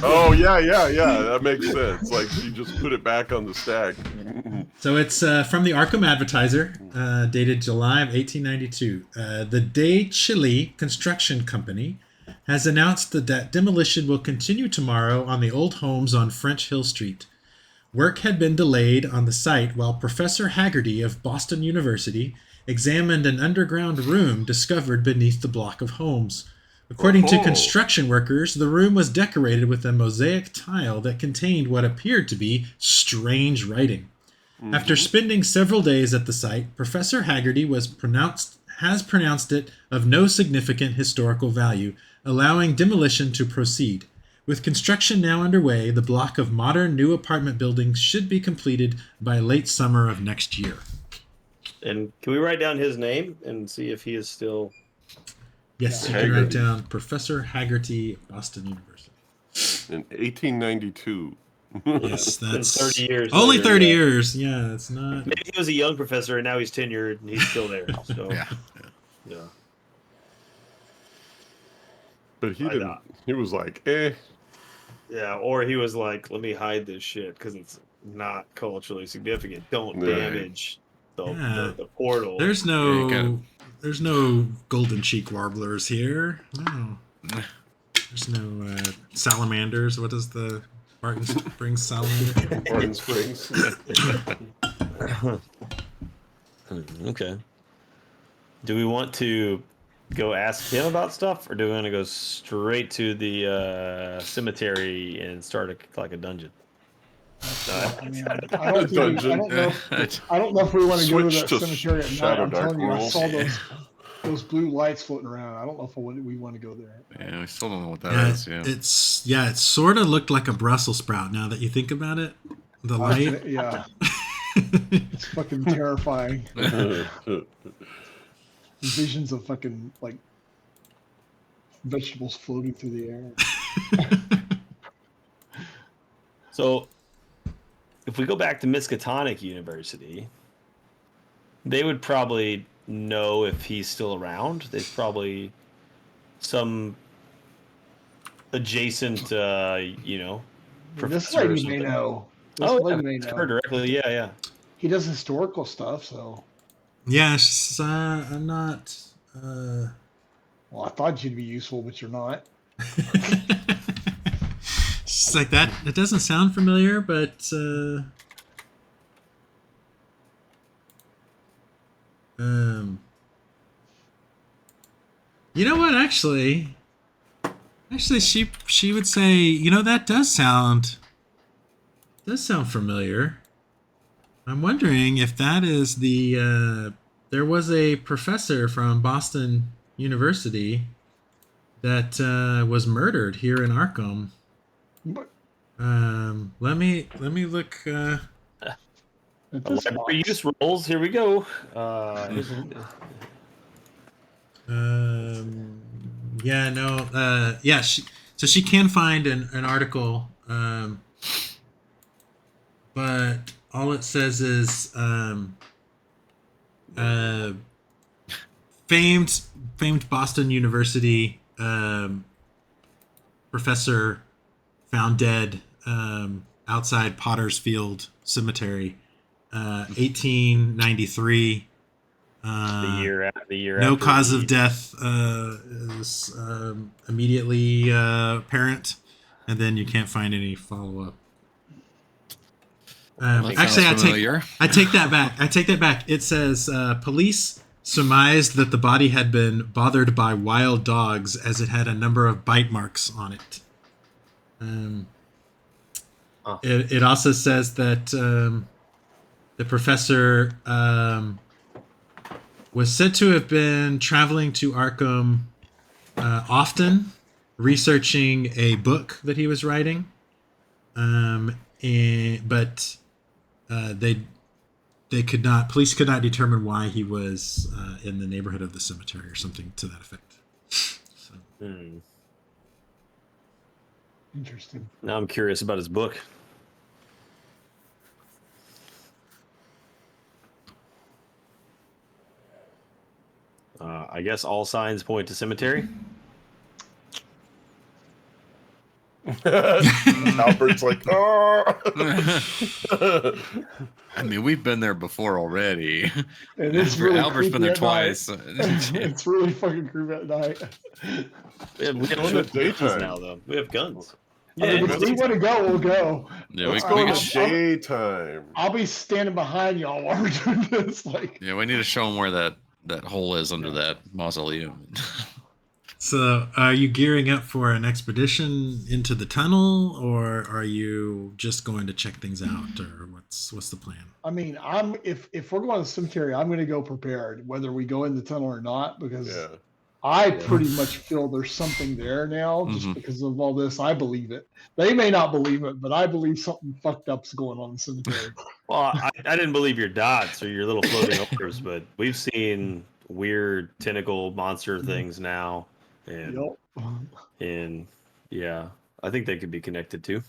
Oh, yeah. That makes sense. Like, she just put it back on the stack. So it's from the Arkham Advertiser, dated July of 1892. The De Chile Construction Company has announced that demolition will continue tomorrow on the old homes on French Hill Street. Work had been delayed on the site while Professor Haggerty of Boston University examined an underground room discovered beneath the block of homes. According to construction workers, the room was decorated with a mosaic tile that contained what appeared to be strange writing. After spending several days at the site, Professor Haggerty has pronounced it of no significant historical value, allowing demolition to proceed. With construction now underway, the block of modern new apartment buildings should be completed by late summer of next year. And can we write down his name and see if he is still? Yes, you can write down Professor Haggerty, Boston University. In 1892. Yes, Been that's 30 years. only later, 30 yeah. years. Yeah, it's not. Maybe he was a young professor and now he's tenured and he's still there. So yeah. But he didn't. He was like, eh. Yeah, or he was like, let me hide this shit because it's not culturally significant. Don't Right. damage the portal. There's Yeah, you there's no golden cheek warblers here. No. There's no salamanders. What is the Barton Springs salamander? Barton Springs. Okay. Do we want to go ask him about stuff, or do we want to go straight to the cemetery and start a dungeon? I mean, I don't know if we want to go to Switch that to cemetery at night. Shadow I'm Dark telling you, I rules. saw those blue lights floating around. I don't know if we want to go there. Yeah, we still don't know what that is. Yeah. It sort of looked like a Brussels sprout now that you think about it. The light. Yeah. It's fucking terrifying. Visions of fucking like vegetables floating through the air. So, if we go back to Miskatonic University, they would probably know if he's still around. There's probably some adjacent, This professor or lady may something. know. This Oh, lady yeah, may it's know. her directly. Yeah. He does historical stuff, so. Yeah, I'm not. Well, I thought you'd be useful, but you're not. She's like that. It doesn't sound familiar, but you know what? Actually, she would say, that does sound familiar. I'm wondering if that is the. There was a professor from Boston University that was murdered here in Arkham. But Let me look. at this Library box, use rolls. Here we go. Here's Yeah, no. Yeah, she can find an article. But all it says is famed Boston University professor found dead outside Potter's Field Cemetery, 1893. the year. No after cause the- of death is immediately apparent, and then you can't find any follow up. That Actually, sounds familiar. I take that back. It says police surmised that the body had been bothered by wild dogs as it had a number of bite marks on it. It also says that the professor was said to have been traveling to Arkham often, researching a book that he was writing. But police could not determine why he was in the neighborhood of the cemetery or something to that effect. So, interesting. Now I'm curious about his book. I guess all signs point to cemetery. Albert's like, oh. I mean, we've been there before already. And it's really Albert's been creepy there at night. twice. It's really fucking creepy at night. We have in the guns daytime. now, though. We have guns. I mean, if we want to go, we'll go. Yeah, Let's we go in can the daytime. I'll be standing behind y'all while we're doing this. Like, yeah, we need to show them where that hole is under that mausoleum. so are you gearing up for an expedition into the tunnel, or are you just going to check things out, or what's the plan? I mean, if we're going to the cemetery, I'm going to go prepared, whether we go in the tunnel or not, because Yeah. I pretty much feel there's something there now, just Mhm. because of all this. I believe it. They may not believe it, but I believe something fucked up's going on in the cemetery. Well, I didn't believe your dots or your little floating orbs, but we've seen weird tentacle monster things now, and yeah, I think they could be connected too.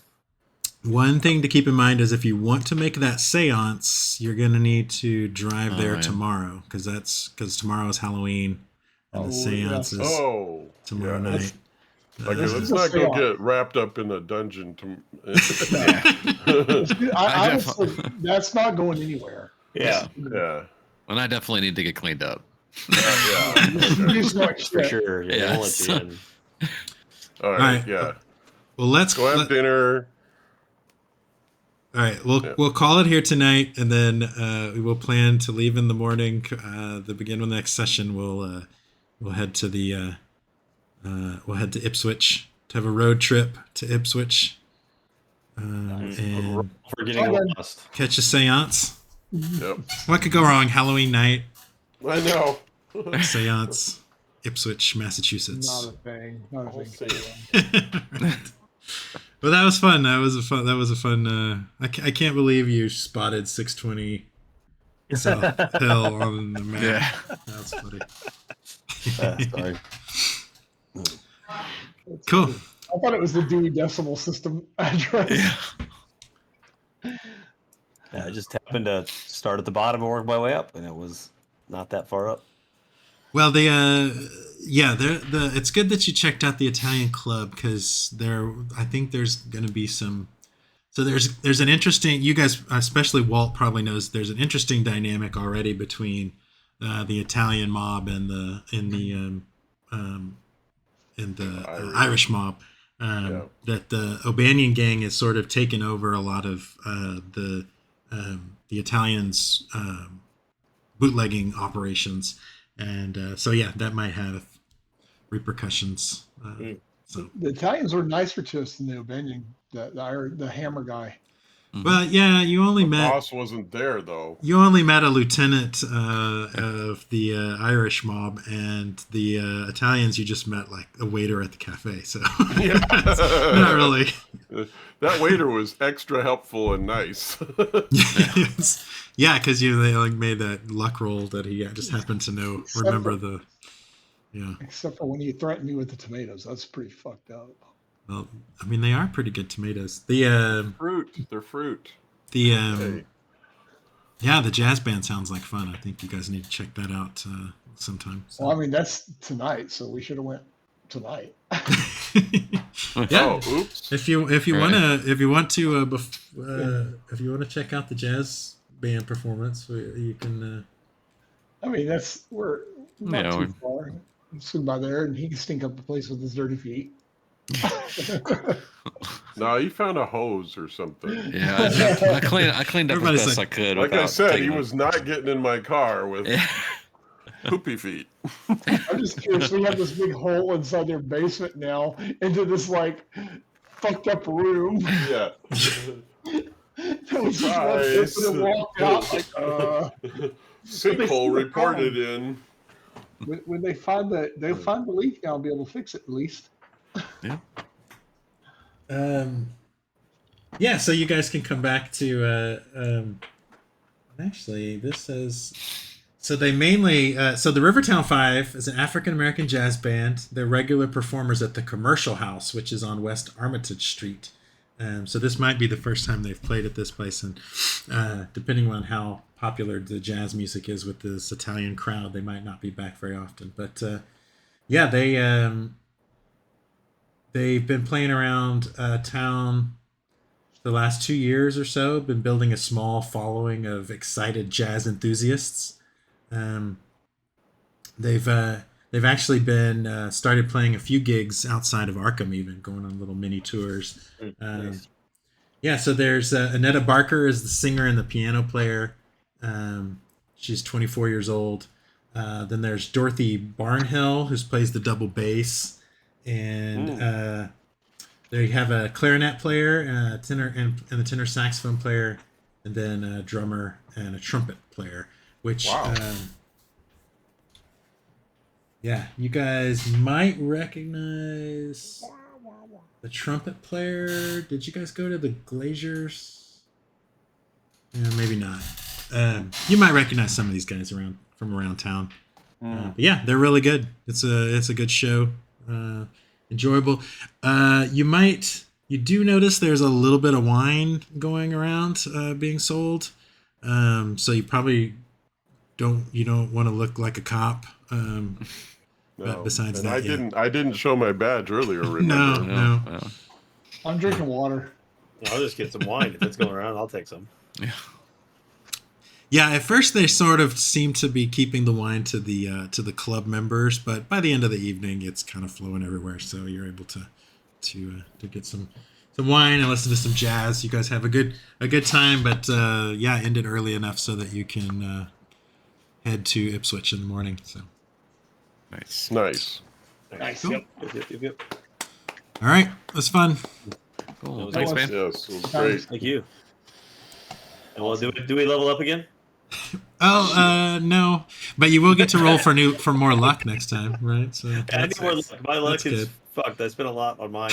One thing to keep in mind is if you want to make that seance, you're going to need to drive there yeah. tomorrow, because tomorrow is Halloween and the seance is Oh. tomorrow yeah. night. Like, This let's is a not go seance. get wrapped up in a dungeon. I honestly, that's not going anywhere. Yeah, Yeah. And I definitely need to get cleaned up. Yeah. You just want for shit. sure. Yeah, they won't let you in. All right. right. Yeah. Well, let's Go have dinner. All right, we'll call it here tonight, and then we will plan to leave in the morning. The beginning of the next session, we'll head to Ipswich to have a road trip to Ipswich, and For getting lost. catch a seance. Yep. What could go wrong? Halloween night I know. seance, Ipswich, Massachusetts. Not a thing. Not a I'll thing. see. Well, that was fun. That was a fun. I can't believe you spotted 620 South Hill on the map. Yeah. That's funny. Sorry. Cool. I thought it was the Dewey Decimal System address. Yeah. Yeah, I just happened to start at the bottom and work my way up, and it was not that far up. Well, it's good that you checked out the Italian club, because I think there's going to be some. So there's an interesting. You guys, especially Walt, probably knows there's an interesting dynamic already between the Italian mob and the Irish mob. That the O'Banion gang has sort of taken over a lot of the Italians' bootlegging operations. And so, yeah, that might have repercussions. So The Italians were nicer to us than the O'Banion, the Hammer guy. But yeah, you only The met boss wasn't there though. a lieutenant of the Irish mob, and the Italians you just met like a waiter at the cafe. So not really. That waiter was extra helpful and nice. Yeah, because they like made that luck roll that he just happened to remember the. Yeah. Except for when you threatened me with the tomatoes, that's pretty fucked up. Well, I mean, they are pretty good tomatoes. The Fruit. They're fruit. the Hey. yeah, the jazz band sounds like fun. I think you guys need to check that out sometime. So. Well, I mean, that's tonight, so we should have went tonight. Yeah. Oh, oops. If you want to check out the jazz band performance, you can. I mean, we're not Yeah, too far. Swing by there, and he can stink up the place with his dirty feet. No, he found a hose or something. Yeah, I cleaned up Everybody's as best like- I could. Like I without said, he taking was not getting in my car with poopy feet. I'm just curious. We have this big hole inside their basement now into this like fucked up room. Yeah. That was just one Nice. person that walked out like, Sinkhole reported in. when they find the leak now, I'll be able to fix it at least. Yeah, so you guys can come back to. Actually, this says. So they mainly. So the Rivertown Five is an African American jazz band. They're regular performers at the Commercial House, which is on West Armitage Street. So this might be the first time they've played at this place, and depending on how popular the jazz music is with this Italian crowd, they might not be back very often. But yeah, they've been playing around town the last 2 years or so. Been building a small following of excited jazz enthusiasts. They've actually been started playing a few gigs outside of Arkham, even going on little mini tours. Nice. Yeah, so there's Annetta Barker is the singer and the piano player. She's 24 years old. Then there's Dorothy Barnhill, who plays the double bass, and they have a clarinet player, tenor, and a tenor saxophone player, and then a drummer and a trumpet player. Which, Wow. yeah, you guys might recognize the trumpet player. Did you guys go to the Glaziers? Yeah, maybe not. You might recognize some of these guys from around town. But yeah, they're really good. It's a good show. Enjoyable. You do notice there's a little bit of wine going around being sold. So you probably don't want to look like a cop. But besides and that, I didn't show my badge earlier. Remember? No. I'm drinking water. I'll just get some wine if it's going around. I'll take some. Yeah, at first they sort of seem to be keeping the wine to the club members, but by the end of the evening, it's kind of flowing everywhere. So you're able to get some wine and listen to some jazz. You guys have a good time, but yeah, end it early enough so that you can head to Ipswich in the morning. So Nice. Nice. Nice. Cool. Yep. all right, that's fun. Cool. That was Thanks, awesome. man. Yes, it was great. Thank you. And well, do we level up again? Oh, no, but you will get to roll for more luck next time, right? So I need more luck. My luck that's is good. fucked. I spent a lot on mine.